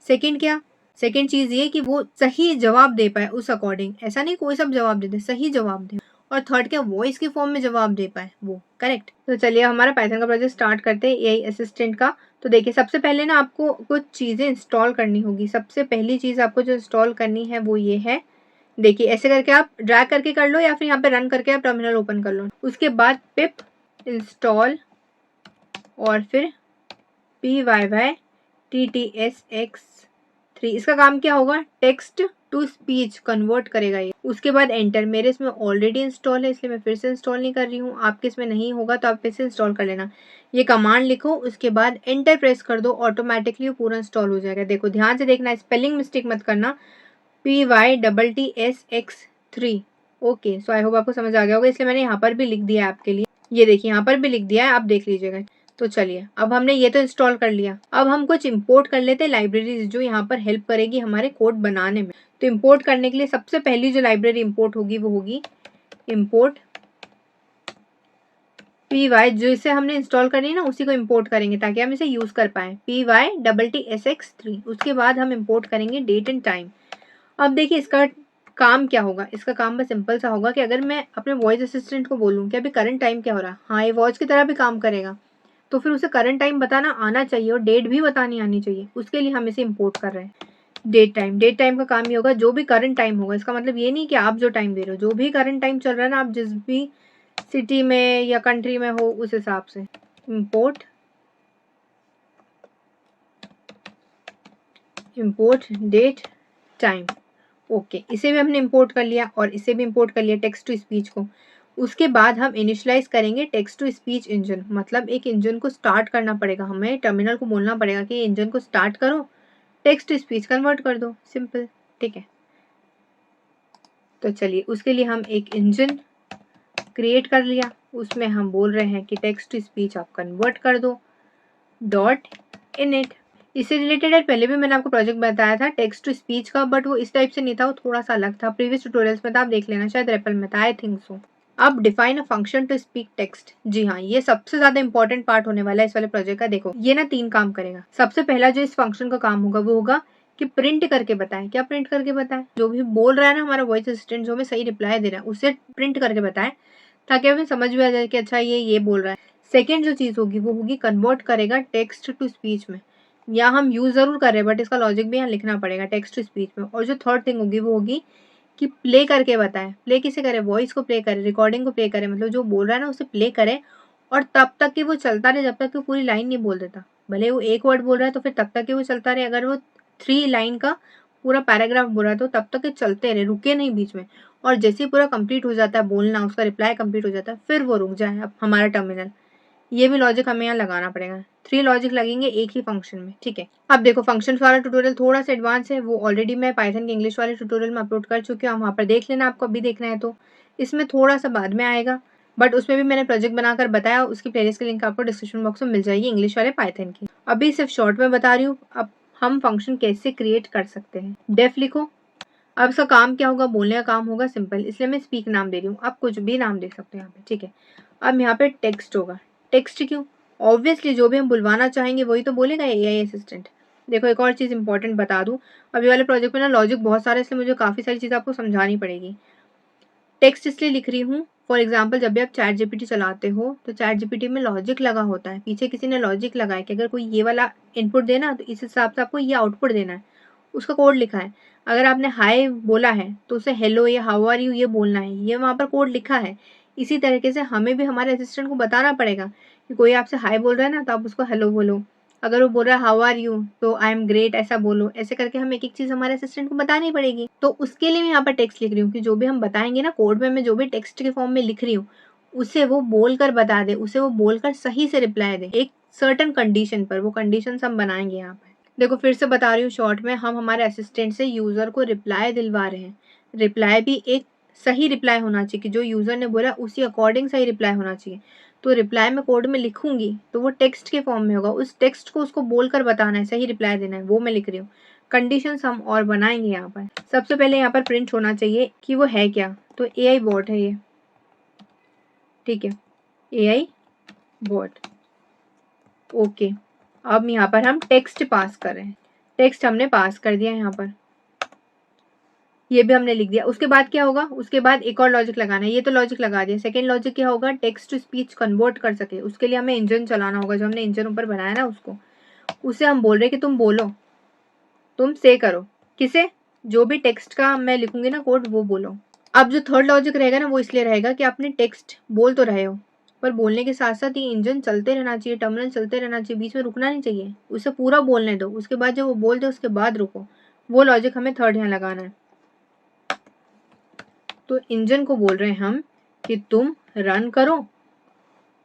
सेकंड क्या, सेकंड चीज़ ये कि वो सही जवाब दे पाए उस अकॉर्डिंग, ऐसा नहीं कोई सब जवाब दे दे, सही जवाब दे। और थर्ड क्या, वॉइस के फॉर्म में जवाब दे पाए वो, करेक्ट। तो चलिए हमारा पाइथन का प्रोजेक्ट स्टार्ट करते हैं AI असिस्टेंट का। तो देखिए सबसे पहले ना आपको कुछ चीज़ें इंस्टॉल करनी होगी। सबसे पहली चीज़ आपको जो इंस्टॉल करनी है वो ये है, देखिए ऐसे करके आप ड्रैग करके कर लो या फिर यहाँ पे रन करके आप टर्मिनल ओपन कर लो। उसके बाद पिप इंस्टॉल और फिर PYYTTSX3, इसका काम क्या होगा, टेक्स्ट टू स्पीच कन्वर्ट करेगा ये। उसके बाद एंटर, मेरे इसमें ऑलरेडी इंस्टॉल है इसलिए मैं फिर से इंस्टॉल नहीं कर रही हूँ, आपके इसमें नहीं होगा तो आप फिर से इंस्टॉल कर लेना। ये कमांड लिखो, उसके बाद एंटर प्रेस कर दो, ऑटोमेटिकली वो पूरा इंस्टॉल हो जाएगा। देखो ध्यान से देखना, स्पेलिंग मिस्टेक मत करना, PYTTSX3। Okay, so I hope आपको समझ आ गया होगा, इसलिए मैंने यहाँ पर भी लिख दिया है आपके लिए। ये देखिए यहाँ पर भी लिख दिया है, आप देख लीजिएगा। तो चलिए, अब हमने ये तो इंस्टॉल कर लिया। अब हम कुछ इंपोर्ट कर लेते हैं लाइब्रेरीज जो यहाँ पर हेल्प करेगी हमारे कोड बनाने में। तो इंपोर्ट करने के लिए सबसे पहली जो लाइब्रेरी इंपोर्ट होगी वो होगी इंपोर्ट py, जो इसे हमने इंस्टॉल करनी है ना उसी को इंपोर्ट करेंगे ताकि हम इसे यूज कर पाए। py_tsx3। उसके बाद हम इंपोर्ट करेंगे डेट एंड टाइम। अब देखिए इसका काम क्या होगा। इसका काम बस सिंपल सा होगा कि अगर मैं अपने वॉइस असिस्टेंट को बोलूँ कि अभी करंट टाइम क्या हो रहा है, हाँ ये वॉच की तरह भी काम करेगा, तो फिर उसे करंट टाइम बताना आना चाहिए और डेट भी बतानी आनी चाहिए। उसके लिए हम इसे इंपोर्ट कर रहे हैं डेट टाइम। डेट टाइम का काम ये होगा जो भी करंट टाइम होगा, इसका मतलब ये नहीं कि आप जो टाइम दे रहे हो, जो भी करंट टाइम चल रहा है ना, आप जिस भी सिटी में या कंट्री में हो उस हिसाब से इंपोर्ट डेट टाइम। ओके, इसे भी हमने इंपोर्ट कर लिया और इसे भी इंपोर्ट कर लिया टेक्स्ट टू स्पीच को। उसके बाद हम इनिशियलाइज करेंगे टेक्स्ट टू स्पीच इंजन। मतलब एक इंजन को स्टार्ट करना पड़ेगा, हमें टर्मिनल को बोलना पड़ेगा कि इंजन को स्टार्ट करो, टेक्स्ट टू स्पीच कन्वर्ट कर दो, सिंपल। ठीक है, तो चलिए उसके लिए हम एक इंजन क्रिएट कर लिया। उसमें हम बोल रहे हैं कि टेक्स्ट टू स्पीच आप कन्वर्ट कर दो डॉट इनिट। इससे रिलेटेड है, पहले भी मैंने आपको प्रोजेक्ट बताया था टेक्स्ट टू स्पीच का, बट वो इस टाइप से नहीं था, वो थोड़ा सा अलग था। प्रीवियस ट्यूटोरियल्स में था, आप देख लेना, शायद रेपल में था, आई थिंक सो। अब define a function to speak text. जी हाँ, ये सबसे ज्यादा इंपॉर्टेंट पार्ट होने वाला है इस वाले प्रोजेक्ट का। देखो ये ना 3 काम करेगा। सबसे पहला जो इस फंक्शन का काम होगा वो होगा कि प्रिंट करके बताएं। क्या प्रिंट करके बताएं? जो भी बोल रहा है ना हमारा वॉइस असिस्टेंट, जो हमें सही रिप्लाई दे रहा है, उसे प्रिंट करके बताएं ताकि हमें समझ में आ जाए कि अच्छा ये बोल रहा है। सेकेंड जो चीज होगी वो होगी कन्वर्ट करेगा टेक्स्ट टू स्पीच में। या हम यूज जरूर कर रहे हैं बट इसका लॉजिक भी यहाँ लिखना पड़ेगा टेक्स्ट टू स्पीच में। और जो थर्ड थिंग होगी वो होगी कि प्ले करके बताए। प्ले किसे करे? वॉइस को प्ले करे, रिकॉर्डिंग को प्ले करे, मतलब जो बोल रहा है ना उसे प्ले करे और तब तक कि वो चलता रहे जब तक कि पूरी लाइन नहीं बोल देता। भले वो एक वर्ड बोल रहा है तो फिर तब तक कि वो चलता रहे। अगर वो 3 लाइन का पूरा पैराग्राफ बोल रहा है तो तब तक कि चलते रहे, रुके नहीं बीच में। और जैसे ही पूरा कंप्लीट हो जाता है बोलना, उसका रिप्लाई कंप्लीट हो जाता है, फिर वो रुक जाए। अब हमारा टर्मिनल, ये भी लॉजिक हमें यहाँ लगाना पड़ेगा। 3 लॉजिक लगेंगे एक ही फंक्शन में। ठीक है, अब देखो फंक्शन वाला ट्यूटोरियल थोड़ा सा एडवांस है, वो ऑलरेडी मैं पाइथन के इंग्लिश वाले ट्यूटोरियल में अपलोड कर चुकी हूँ, वहाँ पर देख लेना आपको अभी देखना है तो। इसमें थोड़ा सा बाद में आएगा बट उसमें भी मैंने प्रोजेक्ट बनाकर बताया, उसकी प्लेलिस्ट की लिंक आपको डिस्क्रिप्शन बॉक्स में मिल जाएगी इंग्लिश वाले पाइथन की। अभी सिर्फ शॉर्ट में बता रही हूँ अब हम फंक्शन कैसे क्रिएट कर सकते हैं। डेफ लिखो। अब इसका काम क्या होगा? बोलने का काम होगा, सिंपल, इसलिए मैं स्पीक नाम दे रही हूँ। आप कुछ भी नाम दे सकते हो यहाँ पे। ठीक है, अब यहाँ पे टेक्स्ट होगा। टेक्स्ट क्यों? ऑब्वियसली जो भी हम बुलवाना चाहेंगे वही तो बोलेगा एआई असिस्टेंट। देखो एक और चीज़ इंपॉर्टेंट बता दूँ, अभी वाले प्रोजेक्ट में ना लॉजिक बहुत सारा है, इसलिए मुझे काफ़ी सारी चीज़ आपको समझानी पड़ेगी। टेक्स्ट इसलिए लिख रही हूँ, फॉर एग्जाम्पल जब भी आप चैट जीपीटी चलाते हो तो चैट जीपीटी में लॉजिक लगा होता है, पीछे किसी ने लॉजिक लगाया कि अगर कोई ये वाला इनपुट देना तो इस हिसाब से आपको ये आउटपुट देना है, उसका कोड लिखा है। अगर आपने हाय बोला है तो उसे हेलो या हाउ आर यू ये बोलना है, ये वहाँ पर कोड लिखा है। इसी तरीके से हमें भी हमारे असिस्टेंट को बताना पड़ेगा कि कोई आपसे हाय बोल रहा है ना तो आप उसको हेलो बोलो, अगर वो बोल रहा है हाउ आर यू तो आई एम ग्रेट ऐसा बोलो। ऐसे करके हमें एक एक चीज हमारे असिस्टेंट को बतानी पड़ेगी। तो उसके लिए मैं यहाँ पर टेक्स्ट लिख रही हूँ कि जो भी हम बताएंगे ना कोड में, मैं जो भी टेक्स्ट के फॉर्म में लिख रही हूँ उसे वो बोलकर बता दे, उसे वो बोलकर सही से रिप्लाई दे एक सर्टन कंडीशन पर। वो कंडीशन हम बनाएंगे यहाँ पर। देखो फिर से बता रही हूँ शॉर्ट में, हम हमारे असिस्टेंट से यूजर को रिप्लाई दिलवा रहे हैं। रिप्लाई भी एक सही रिप्लाई होना चाहिए कि जो यूजर ने बोला उसी अकॉर्डिंग सही रिप्लाई होना चाहिए। तो रिप्लाई में कोड में लिखूंगी तो वो टेक्स्ट के फॉर्म में होगा, उस टेक्स्ट को उसको बोलकर बताना है, सही रिप्लाई देना है, वो मैं लिख रही हूँ। कंडीशंस हम और बनाएंगे यहाँ पर। सबसे पहले यहाँ पर प्रिंट होना चाहिए कि वो है क्या, तो एआई बॉट है ये। ठीक है, एआई बॉट। ओके, अब यहाँ पर हम टेक्स्ट पास कर रहे हैं। टेक्स्ट हमने पास कर दिया यहाँ पर, ये भी हमने लिख दिया। उसके बाद क्या होगा? उसके बाद एक और लॉजिक लगाना है, ये तो लॉजिक लगा दिया। सेकंड लॉजिक क्या होगा? टेक्स्ट टू स्पीच कन्वर्ट कर सके, उसके लिए हमें इंजन चलाना होगा। जो हमने इंजन ऊपर बनाया ना उसको, उसे हम बोल रहे कि तुम बोलो, तुम से करो। किसे? जो भी टेक्स्ट का मैं लिखूंगी ना कोड वो बोलो। अब जो थर्ड लॉजिक रहेगा ना वो इसलिए रहेगा कि आपने टेक्स्ट बोल तो रहे हो पर बोलने के साथ साथ ये इंजन चलते रहना चाहिए, टर्मिनल चलते रहना चाहिए, बीच में रुकना नहीं चाहिए। उसे पूरा बोलने दो, उसके बाद जब वो बोल दे उसके बाद रुको। वो लॉजिक हमें थर्ड यहाँ लगाना है। तो इंजन को बोल रहे हैं हम कि तुम रन करो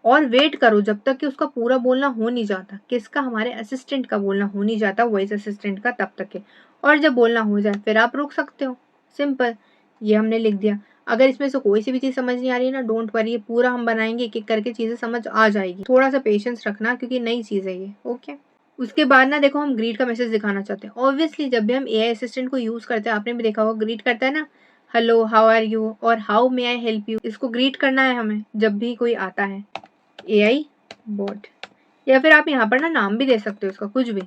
और वेट करो जब तक कि उसका पूरा बोलना हो नहीं जाता। किसका? हमारे असिस्टेंट का बोलना हो नहीं जाता, वॉइस असिस्टेंट का, तब तक के। और जब बोलना हो जाए फिर आप रुक सकते हो, सिंपल। ये हमने लिख दिया। अगर इसमें से कोई सी भी चीज़ समझ नहीं आ रही है ना, डोंट वरी, पूरा हम बनाएंगे, एक एक करके चीज़ें समझ आ जाएगी। थोड़ा सा पेशेंस रखना क्योंकि नई चीज़ है ये। ओके, उसके बाद ना देखो हम ग्रीट का मैसेज दिखाना चाहते हैं। ऑब्वियसली जब भी हम एआई असिस्टेंट को यूज़ करते हैं, आपने भी देखा होगा, ग्रीट करता है ना, हेलो, हाउ आर यू और how may I help you. इसको ग्रीट करना है हमें जब भी कोई आता है एआई बॉट। या फिर आप यहाँ पर ना नाम भी दे सकते हो इसका, कुछ भी।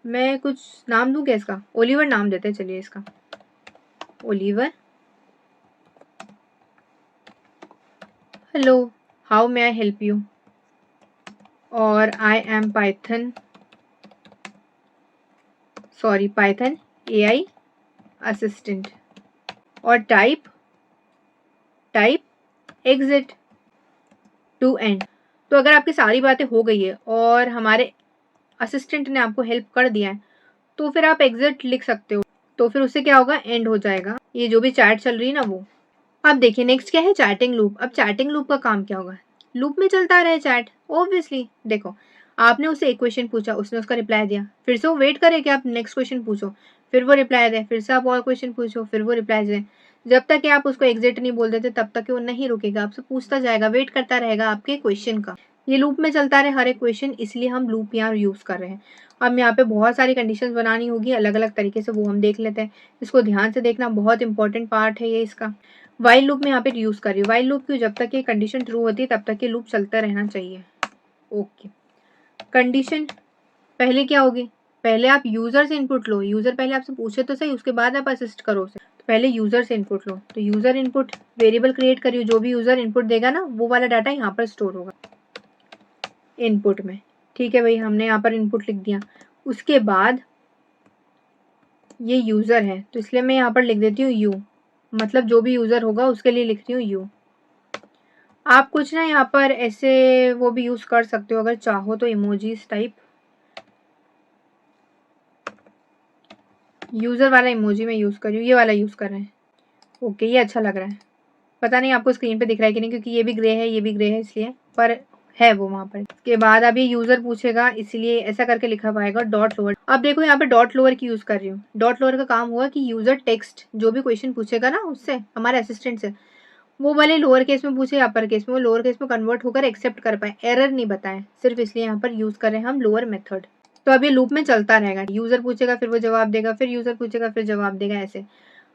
मैं कुछ नाम दूँ क्या इसका? ओलिवर नाम देते हैं चलिए इसका, Oliver. Hello, how may I help you, और I am Python, sorry Python AI assistant, और टाइप एग्जिट टू एंड। तो अगर आपकी सारी बातें हो गई है और हमारे असिस्टेंट ने आपको हेल्प कर दिया है, तो फिर आप एग्जिट लिख सकते हो। तो फिर उससे क्या होगा, एंड हो जाएगा ये जो भी चैट चल रही है ना वो। अब देखिए नेक्स्ट क्या है, चैटिंग लूप। अब चैटिंग लूप का काम क्या होगा, लूप में चलता रहे चैट। ऑब्वियसली देखो, आपने उससे एक क्वेश्चन पूछा, उसने उसका रिप्लाई दिया, फिर से वो वेट करे कि आप नेक्स्ट क्वेश्चन पूछो, फिर वो रिप्लाई दे, फिर से आप और क्वेश्चन पूछो, फिर वो रिप्लाई दे। जब तक कि आप उसको एग्जिट नहीं बोल देते तब तक कि वो नहीं रुकेगा, आपसे पूछता जाएगा, वेट करता रहेगा आपके क्वेश्चन का। ये लूप में चलता रहे हर एक क्वेश्चन, इसलिए हम लूप यहाँ यूज कर रहे हैं। अब यहाँ पे बहुत सारी कंडीशंस बनानी होगी अलग अलग तरीके से, वो हम देख लेते हैं। इसको ध्यान से देखना, बहुत इंपॉर्टेंट पार्ट है ये इसका। वाइल लूप में यहाँ पे यूज कर रही हूँ। वाइल लूप क्यों, जब तक ये कंडीशन ट्रू होती है तब तक ये लूप चलता रहना चाहिए। ओके, कंडीशन पहले क्या होगी, पहले आप यूजर से इनपुट लो। यूजर पहले आपसे पूछे तो सही, उसके बाद आप असिस्ट करो उसे। तो पहले यूजर से इनपुट लो। तो यूजर इनपुट वेरिएबल क्रिएट करियो, जो भी यूजर इनपुट देगा ना वो वाला डाटा यहाँ पर स्टोर होगा इनपुट में। ठीक है भाई, हमने यहाँ पर इनपुट लिख दिया। उसके बाद ये यूजर है तो इसलिए मैं यहाँ पर लिख देती हूँ यू, मतलब जो भी यूजर होगा उसके लिए लिखती हूँ यू। आप कुछ ना यहाँ पर ऐसे वो भी यूज कर सकते हो अगर चाहो तो, इमोजीज टाइप। यूजर वाला इमोजी में यूज कर रही हूँ, ये वाला यूज कर रहे हैं। ओके, ये अच्छा लग रहा है। पता नहीं आपको स्क्रीन पे दिख रहा है कि नहीं, क्योंकि ये भी ग्रे है ये भी ग्रे है इसलिए, पर है वो वहां पर। इसके बाद अब ये यूजर पूछेगा इसलिए ऐसा करके लिखा पाएगा डॉट लोअर। अब देखो यहाँ पे डॉट लोअर की यूज कर रही हूँ। डॉट लोअर का काम हुआ कि यूजर टेक्स्ट जो भी क्वेश्चन पूछेगा ना उससे, हमारे असिस्टेंट से, वो भले लोअर केस में पूछे या अपर केस में, वो लोअर केस में कन्वर्ट होकर एक्सेप्ट कर पाए, एरर नहीं बताए, सिर्फ इसलिए यहाँ पर यूज कर रहे हैं हम लोअर मेथड। तो अब ये लूप में चलता रहेगा, यूजर पूछेगा फिर वो जवाब देगा, फिर यूजर पूछेगा फिर जवाब देगा, ऐसे।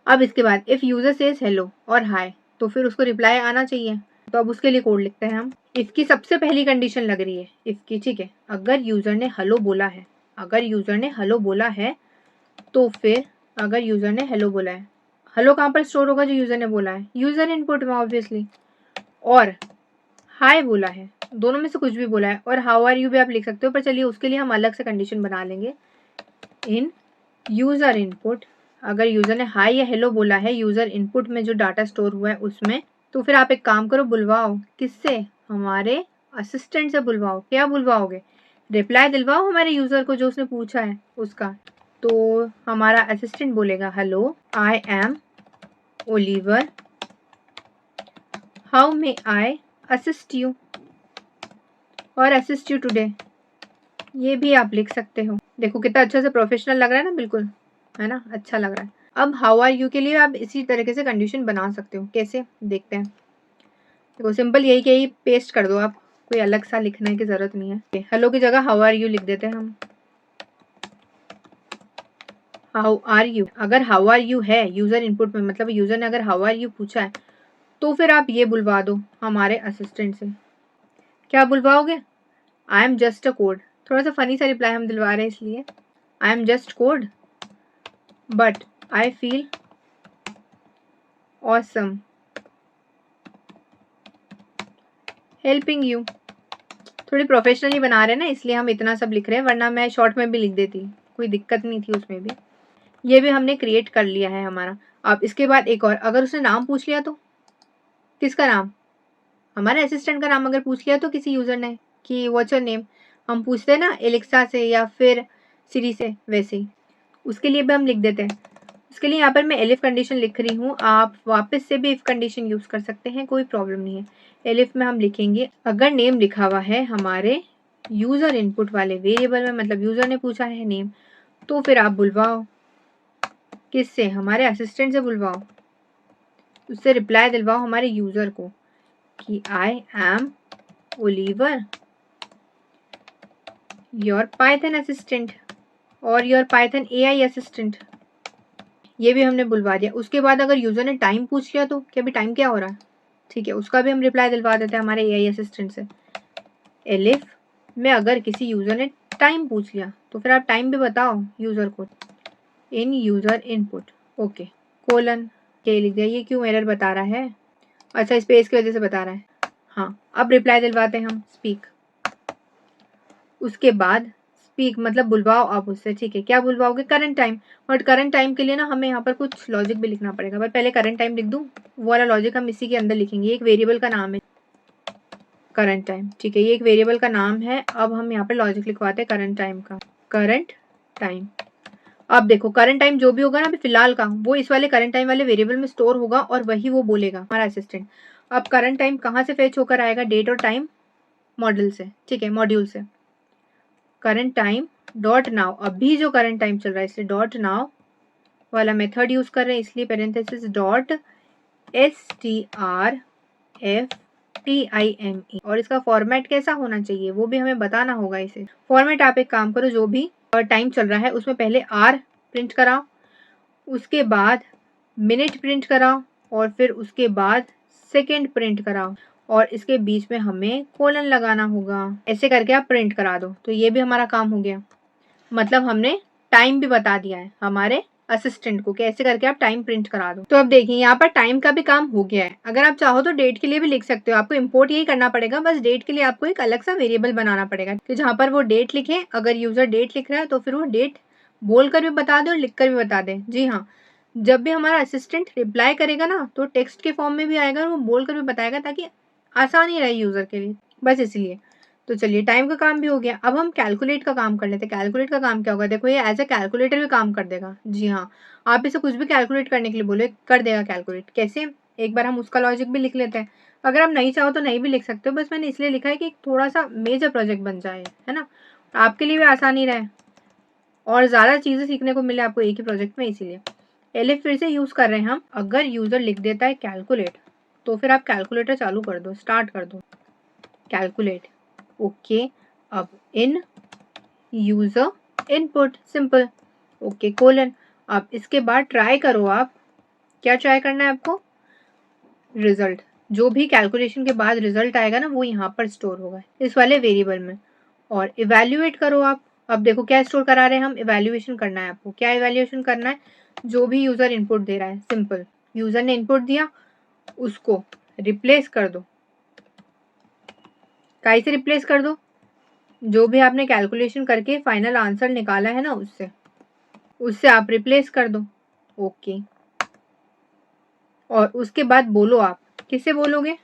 अब इसके बाद इफ यूजर सेज हेलो और हाय, तो फिर उसको रिप्लाई आना चाहिए। तो अब उसके लिए कोड लिखते हैं हम। इफ की सबसे पहली कंडीशन लग रही है इफ की, ठीक है। अगर यूजर ने हेलो बोला है, अगर यूजर ने हेलो बोला है, तो फिर अगर यूजर ने हेलो बोला है, हेलो कहाँ पर स्टोर होगा, जो यूजर ने बोला है, यूजर इनपुट में ऑब्वियसली। और हाय बोला है, दोनों में से कुछ भी बोला है, और हाउ आर यू भी आप लिख सकते हो, पर चलिए उसके लिए हम अलग से कंडीशन बना लेंगे। इन यूजर इनपुट, अगर यूजर ने हाय या हेलो बोला है यूजर इनपुट में जो डाटा स्टोर हुआ है उसमें, तो फिर आप एक काम करो, बुलवाओ। किससे, हमारे असिस्टेंट से बुलवाओ। क्या बुलवाओगे, रिप्लाई दिलवाओ हमारे यूजर को जो उसने पूछा है उसका। तो हमारा असिस्टेंट बोलेगा hello, I am Oliver, how may I assist you, और असिस्ट यू टुडे, ये भी आप लिख सकते हो। देखो कितना अच्छा से प्रोफेशनल लग रहा है ना, बिल्कुल, है ना, अच्छा लग रहा है। अब हाउ आर यू के लिए आप इसी तरीके से कंडीशन बना सकते हो। कैसे, देखते हैं। देखो सिंपल यही कि पेस्ट कर दो आप, कोई अलग सा लिखने की जरूरत नहीं है। हेलो की जगह हाउ आर यू लिख देते हैं हम। हाउ आर यू, अगर हाउ आर यू है यूजर इनपुट में, मतलब यूजर ने अगर हाउ आर यू पूछा है, तो फिर आप ये बुलवा दो हमारे असिस्टेंट से। क्या बुलवाओगे, I am just a code. थोड़ा सा फनी सा रिप्लाई हम दिलवा रहे हैं इसलिए, आई am just code but I feel awesome helping you. थोड़ी प्रोफेशनली बना रहे हैं ना, इसलिए हम इतना सब लिख रहे हैं, वरना मैं शॉर्ट में भी लिख देती, कोई दिक्कत नहीं थी उसमें भी। ये भी हमने क्रिएट कर लिया है हमारा। अब इसके बाद एक और, अगर उसने नाम पूछ लिया तो, किसका नाम, हमारे असिस्टेंट का नाम अगर पूछ लिया तो किसी यूजर ने कि व्हाट्स योर नेम, हम पूछते हैं ना एलेक्सा से या फिर सिरी से, वैसे ही उसके लिए भी हम लिख देते हैं। उसके लिए यहाँ पर मैं एलिफ कंडीशन लिख रही हूँ, आप वापस से भी इफ कंडीशन यूज कर सकते हैं, कोई प्रॉब्लम नहीं है। एलिफ में हम लिखेंगे अगर नेम लिखा हुआ है हमारे यूजर इनपुट वाले वेरिएबल में, मतलब यूजर ने पूछा है नेम, तो फिर आप बुलवाओ। किससे, हमारे असिस्टेंट से बुलवाओ। उससे रिप्लाई दिलवाओ हमारे यूज़र को कि I am Oliver your Python assistant और योर पाइथन एआई असिस्टेंट। ये भी हमने बुलवा दिया। उसके बाद अगर यूज़र ने टाइम पूछ लिया तो कि अभी टाइम क्या हो रहा है, ठीक है, उसका भी हम रिप्लाई दिलवा देते हैं हमारे एआई असिस्टेंट से। एलिफ में अगर किसी यूज़र ने टाइम पूछ लिया तो फिर आप टाइम भी बताओ यूज़र को इन यूज़र इनपुट। ओके, कोलन के लिख दिया। ये क्यों एरर बता रहा है? अच्छा, स्पेस की वजह से बता रहा है। हाँ, अब रिप्लाई दिलवाते हैं हम स्पीक। उसके बाद स्पीक मतलब बुलवाओ आप उससे, ठीक है। क्या बुलवाओगे? Current time. But current time के लिए ना हमें यहाँ पर कुछ लॉजिक भी लिखना पड़ेगा। बट पहले करंट टाइम लिख दूँ, वो वाला लॉजिक हम इसी के अंदर लिखेंगे। एक वेरिएबल का नाम है करंट टाइम, ठीक है, ये एक वेरिएबल का नाम है। अब हम यहाँ पे लॉजिक लिखवाते हैं करंट टाइम का। करंट टाइम, अब देखो करंट टाइम जो भी होगा ना अभी फिलहाल का, वो इस वाले करंट टाइम वाले वेरिएबल में स्टोर होगा और वही वो बोलेगा हमारा असिस्टेंट। अब करंट टाइम कहाँ से फेच होकर आएगा? डेट और टाइम मॉडल से, ठीक है, मॉड्यूल से। करंट टाइम डॉट नाउ, अभी जो करंट टाइम चल रहा है इसलिए डॉट नाउ वाला मेथड यूज कर रहे हैं, इसलिए पेरेंथेसिस डॉट strftime। और इसका फॉर्मेट कैसा होना चाहिए वो भी हमें बताना होगा। इसे फॉर्मेट आप एक काम करो, जो भी टाइम चल रहा है उसमें पहले आर प्रिंट कराओ, उसके बाद मिनट प्रिंट कराओ और फिर उसके बाद सेकेंड प्रिंट कराओ और इसके बीच में हमें कोलन लगाना होगा। ऐसे करके आप प्रिंट करा दो। तो ये भी हमारा काम हो गया, मतलब हमने टाइम भी बता दिया है हमारे असिस्टेंट को कि ऐसे करके आप टाइम प्रिंट करा दो। तो अब देखिए यहाँ पर टाइम का भी काम हो गया है। अगर आप चाहो तो डेट के लिए भी लिख सकते हो। आपको इंपोर्ट यही करना पड़ेगा, बस डेट के लिए आपको एक अलग सा वेरिएबल बनाना पड़ेगा कि जहाँ पर वो डेट लिखे। अगर यूजर डेट लिख रहा है तो फिर वो डेट बोल कर भी बता दे और लिख कर भी बता दे। जी हाँ, जब भी हमारा असिस्टेंट रिप्लाई करेगा ना तो टेक्स्ट के फॉर्म में भी आएगा और वो बोल कर भी बताएगा ताकि आसानी रहे यूजर के लिए, बस इसलिए। तो चलिए टाइम का काम भी हो गया। अब हम कैलकुलेट का काम कर लेते हैं। कैलकुलेट का काम क्या होगा? देखो ये एज ए कैलकुलेटर भी काम कर देगा। जी हाँ, आप इसे कुछ भी कैलकुलेट करने के लिए बोले कर देगा कैलकुलेट। कैसे? एक बार हम उसका लॉजिक भी लिख लेते हैं। अगर आप नहीं चाहो तो नहीं भी लिख सकते हो, बस मैंने इसलिए लिखा है कि थोड़ा सा मेजर प्रोजेक्ट बन जाए, है ना, आपके लिए भी आसानी रहे और ज़्यादा चीज़ें सीखने को मिले आपको एक ही प्रोजेक्ट में, इसीलिए। एलिफ फिर से यूज़ कर रहे हैं हम। अगर यूज़र लिख देता है कैलकुलेट तो फिर आप कैलकुलेटर चालू कर दो, स्टार्ट कर दो कैलकुलेट। ओके, अब in user input, simple. Okay, colon. अब इसके बाद ट्राई करो आप। क्या ट्राई करना है आपको? रिजल्ट। जो भी कैलकुलेशन के बाद रिजल्ट आएगा ना वो यहाँ पर स्टोर होगा इस वाले वेरिएबल में। और इवेल्युएट करो आप। अब देखो क्या स्टोर करा रहे हैं हम? इवेल्युएशन करना है आपको। क्या इवेल्युएशन करना है? जो भी यूजर इनपुट दे रहा है, सिंपल। यूजर ने इनपुट दिया उसको रिप्लेस कर दो। काई से रिप्लेस कर दो? जो भी आपने कैलकुलेशन करके फाइनल आंसर निकाला है ना उससे आप रिप्लेस कर दो। ओके, और उसके बाद बोलो आप। किससे बोलोगे?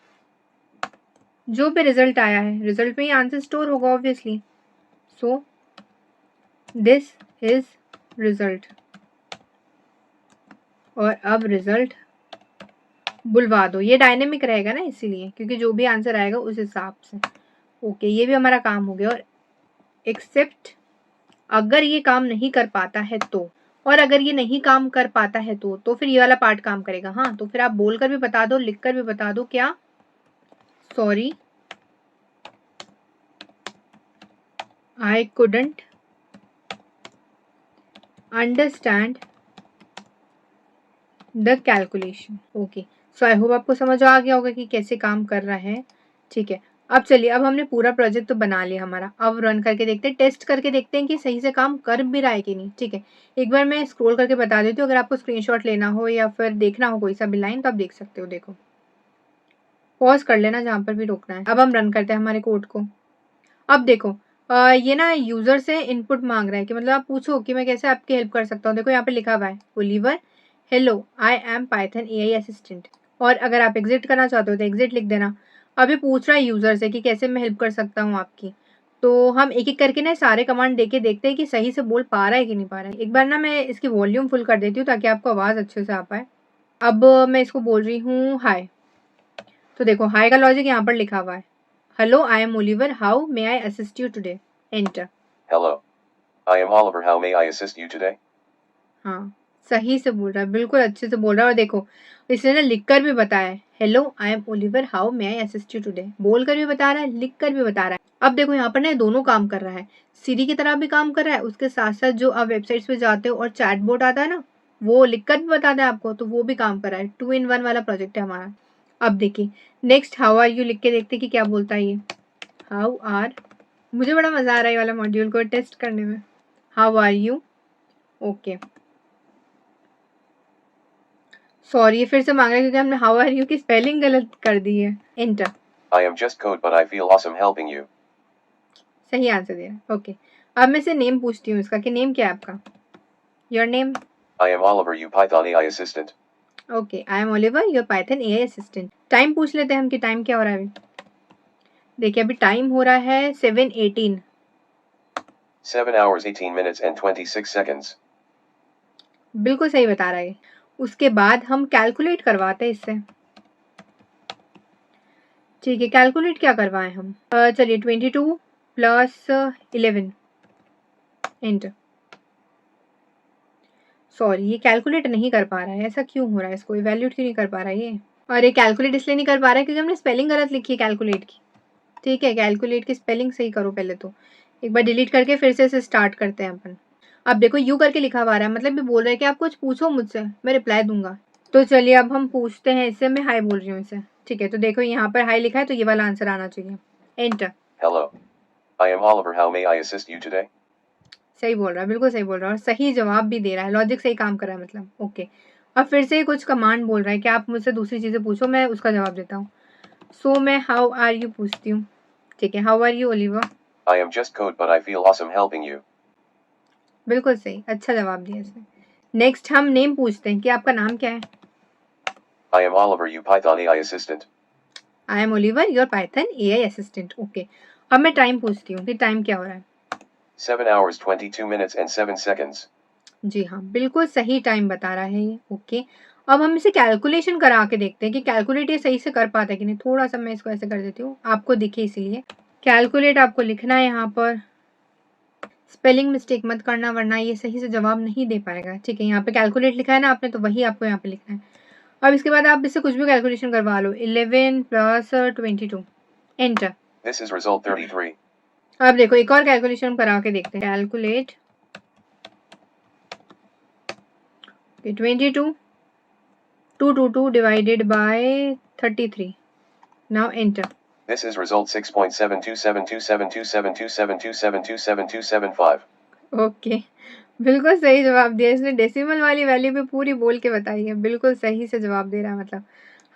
जो भी रिजल्ट आया है, रिजल्ट में ही आंसर स्टोर होगा obviously. So this is result. और अब रिजल्ट बुलवा दो। ये डायनेमिक रहेगा ना इसीलिए, क्योंकि जो भी आंसर आएगा उस हिसाब से। ओके, ये भी हमारा काम हो गया। और एक्सेप्ट अगर ये काम नहीं कर पाता है तो, और अगर ये नहीं काम कर पाता है तो फिर ये वाला पार्ट काम करेगा। हाँ, तो फिर आप बोलकर भी बता दो, लिखकर भी बता दो। क्या? Sorry, I couldn't understand the calculation. Okay, so I hope आपको समझ आ गया होगा कि कैसे काम कर रहा है। ठीक है, अब चलिए, अब हमने पूरा प्रोजेक्ट तो बना लिया हमारा। अब रन करके देखते हैं, टेस्ट करके देखते हैं कि सही से काम कर भी रहा है कि नहीं। ठीक है, एक बार मैं स्क्रॉल करके बता देती हूँ। अगर आपको स्क्रीनशॉट लेना हो या फिर देखना हो कोई सा भी लाइन तो आप देख सकते हो। देखो, पॉज कर लेना जहाँ पर भी रोकना है। अब हम रन करते हैं हमारे कोड को। अब देखो ये ना यूजर से इनपुट मांग रहा है कि मतलब आप पूछो कि मैं कैसे आपकी हेल्प कर सकता हूँ। देखो यहाँ पे लिखा हुआ है Oliver hello I am Python AI assistant. और अगर आप एग्जिट करना चाहते हो तो एग्जिट लिख देना। अभी पूछ रहा है यूजर से कि कैसे मैं हेल्प कर सकता हूँ आपकी। तो हम एक एक करके ना सारे कमांड देके देखते हैं कि सही से बोल पा रहा है कि नहीं पा रहा है। एक बार ना मैं इसकी वॉल्यूम फुल कर देती हूँ ताकि आपको आवाज़ अच्छे से आ पाए। अब मैं इसको बोल रही हूँ हाय। तो देखो हाय का लॉजिक यहाँ पर लिखा हुआ है। Hello I am Oliver how may I assist you today. Enter. Hello. I am Oliver. How may I assist you today? हाँ, सही से बोल रहा है, बिल्कुल अच्छे से बोल रहा है। और देखो इसने ना लिख कर भी बताया है, hello I am Oliver, how may I assist you today. बोल कर भी बता रहा है, लिख कर भी बता रहा है। अब देखो यहाँ पर ना दोनों काम कर रहा है, सीरी की तरह भी काम कर रहा है, उसके साथ साथ जो आप वेबसाइट्स पे जाते हो और चैट बोट आता है ना, वो लिख कर भी बताता है आपको, तो वो भी काम कर रहा है। 2 in 1 वाला प्रोजेक्ट है हमारा। अब देखिए नेक्स्ट हाउ आर यू लिख के देखते कि क्या बोलता है ये। हाउ आर, मुझे बड़ा मजा आ रहा है ये वाला मॉड्यूल को टेस्ट करने में। How are you, okay sorry ये फिर से मांग रहा है क्योंकि हमने हाउ आर यू की स्पेलिंग गलत कर दी है। Enter. I am just code but I feel awesome helping you. सही आंसर दिया, ओके। अब मैं से नेम पूछती हूँ इसका कि नेम क्या है आपका। Your name. I am Oliver, you Python AI assistant. Okay I am Oliver your Python AI assistant. Time पूछ लेते हैं हम कि टाइम क्या हो रहा है अभी। देखिए अभी टाइम हो रहा है 7:18। 7 hours 18 minutes and 26 seconds. बिल्कुल सही बता रहा है। उसके बाद हम कैलकुलेट करवाते हैं इससे। ठीक है कैलकुलेट क्या करवाएं हम, चलिए 22 + 11 एंटर। सॉरी ये कैलकुलेट नहीं कर पा रहा है, ऐसा क्यों हो रहा है, इसको इवैल्यूएट क्यों नहीं कर पा रहा है ये। और ये कैलकुलेट इसलिए नहीं कर पा रहा है क्योंकि हमने स्पेलिंग गलत लिखी है कैलकुलेट की। ठीक है कैलकुलेट की स्पेलिंग सही करो पहले तो, एक बार डिलीट करके फिर से इसे स्टार्ट करते हैं अपन। अब देखो यू करके लिखा हुआ रहा है, मतलब भी बोल रहा है कि आप कुछ पूछो मुझसे, मैं रिप्लाई दूंगा। तो चलिए अब हम पूछते हैं इससे, मैं हाई बोल रही हूँ इसे। ठीक है तो देखो यहाँ पर हाई लिखा है तो ये वाला आंसर आना चाहिए। Enter. Hello. I am Oliver, how may I assist you today? सही बोल रहा है, बिल्कुल सही बोल रहा है और सही जवाब भी दे रहा है, लॉजिक सही काम कर रहा है मतलब। ओके अब फिर से कुछ कमांड बोल रहा है कि आप मुझसे दूसरी चीज़ें पूछो, मैं उसका जवाब देता हूँ। सो मैं हाउ आर यू पूछती हूँ। ठीक है how are you Oliver. I am just code but I feel awesome helping you. बिल्कुल सही, अच्छा जवाब दिया इसने। नेक्स्ट हम नेम पूछते हैं कि आपका नाम क्या है। I am Oliver, you Python AI assistant. I am Oliver your Python AI assistant. Okay अब मैं टाइम पूछती हूँ कि टाइम क्या हो रहा है। 7 hours 22 minutes and 7 seconds. जी हाँ बिल्कुल सही टाइम बता रहा है ये। ओके अब हम इसे कैलकुलेशन करा के देखते हैं कि कैलकुलेट ये सही से कर पाता है कि नहीं। थोड़ा सा मैं इसको ऐसे कर देती हूँ आपको दिखे इसलिए। कैलकुलेट आपको लिखना है यहाँ पर, स्पेलिंग मिस्टेक मत करना वरना ये सही से जवाब नहीं दे पाएगा। ठीक है यहाँ पे कैलकुलेट लिखा है ना आपने, तो वही आपको यहाँ पे लिखना है। अब इसके बाद आप इससे कुछ भी कैलकुलेशन करवा लो। 11 + 22 एंटर। This is result 33. अब देखो एक और कैलकुलेशन हम करा के देखते हैं। Calculate 22 222 divided by 33। Now enter. This is result 6.72727272727272775. Okay बिल्कुल सही जवाब दिया इसने, डेसिमल वाली वैल्यू भी पूरी बोल के बताई है, बिल्कुल सही से जवाब दे रहा है। मतलब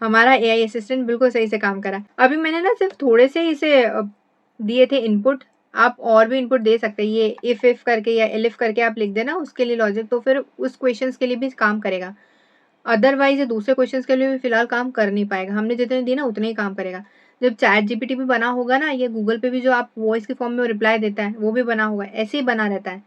हमारा एआई असिस्टेंट बिल्कुल सही से काम करा है। अभी मैंने ना सिर्फ थोड़े से ही इसे दिए थे इनपुट, आप और भी इनपुट दे सकते हैं। ये इफ करके या एलिफ करके आप लिख देना उसके लिए लॉजिक, तो फिर उस क्वेश्चंस के लिए भी काम करेगा। अदरवाइज ये दूसरे क्वेश्चंस के लिए भी फिलहाल काम कर नहीं पाएगा, हमने जितने दिए ना उतने ही काम करेगा। जब चैट जीपीटी भी बना होगा ना, ये गूगल पे भी जो आप वॉइस के फॉर्म में रिप्लाई देता है वो भी बना होगा, ऐसे ही बना रहता है।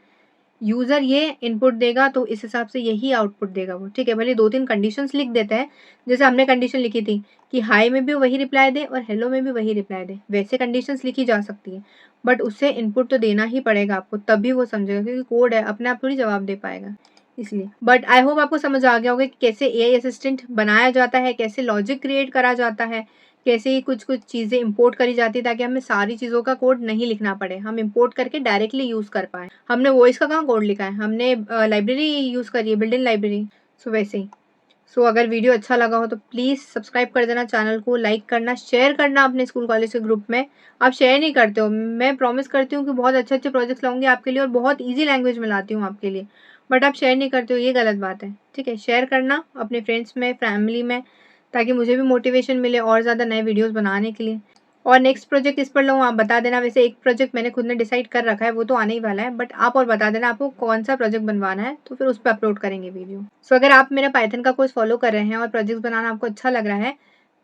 यूज़र ये इनपुट देगा तो इस हिसाब से यही आउटपुट देगा वो। ठीक है भले 2-3 कंडीशंस लिख देते हैं, जैसे हमने कंडीशन लिखी थी कि हाई में भी वही रिप्लाई दे और हेलो में भी वही रिप्लाई दे, वैसे कंडीशंस लिखी जा सकती है। बट उससे इनपुट तो देना ही पड़ेगा आपको, तभी वो समझेगा, क्योंकि कोड है अपने आप थोड़ी जवाब दे पाएगा इसलिए। बट आई होप आपको समझ आ गया होगा कि कैसे एआई असिस्टेंट बनाया जाता है, कैसे लॉजिक क्रिएट करा जाता है, कैसे ही कुछ कुछ चीज़ें इंपोर्ट करी जाती है ताकि हमें सारी चीज़ों का कोड नहीं लिखना पड़े, हम इंपोर्ट करके डायरेक्टली यूज़ कर पाएँ। हमने वॉइस का कहाँ कोड लिखा है, हमने लाइब्रेरी यूज़ करी है, बिल्ट इन लाइब्रेरी। सो वैसे ही। सो अगर वीडियो अच्छा लगा हो तो प्लीज़ सब्सक्राइब कर देना चैनल को, लाइक करना, शेयर करना अपने स्कूल कॉलेज के ग्रुप में। आप शेयर नहीं करते हो, मैं प्रॉमिस करती हूँ कि बहुत अच्छे अच्छे प्रोजेक्ट्स लाऊंगी आपके लिए और बहुत ईजी लैंग्वेज में लाती हूँ आपके लिए, बट आप शेयर नहीं करते हो, ये गलत बात है। ठीक है शेयर करना अपने फ्रेंड्स में, फैमिली में, ताकि मुझे भी मोटिवेशन मिले और ज़्यादा नए वीडियोज़ बनाने के लिए। और नेक्स्ट प्रोजेक्ट किस पर लूँ आप बता देना। वैसे एक प्रोजेक्ट मैंने खुद ने डिसाइड कर रखा है, वो तो आने ही वाला है, बट आप और बता देना आपको कौन सा प्रोजेक्ट बनवाना है, तो फिर उस पर अपलोड करेंगे वीडियो। सो अगर आप मेरा पाइथन का कोर्स फॉलो कर रहे हैं और प्रोजेक्ट्स बनाना आपको अच्छा लग रहा है,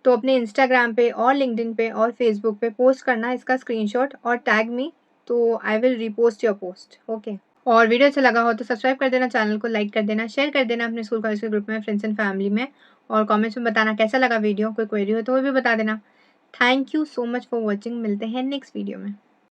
तो अपने इंस्टाग्राम पे और लिंक्डइन पे और फेसबुक पे पोस्ट करना इसका स्क्रीनशॉट और टैग मी, तो I will repost your post. Okay और वीडियो अच्छा लगा हो तो सब्सक्राइब कर देना, चैनल को लाइक कर देना, शेयर कर देना अपने स्कूल कॉलेज के ग्रुप में, फ्रेंड्स एंड फैमिली में, और कमेंट्स में बताना कैसा लगा वीडियो। कोई क्वेरी हो तो वो भी बता देना। Thank you so much for watching, मिलते हैं नेक्स्ट वीडियो में।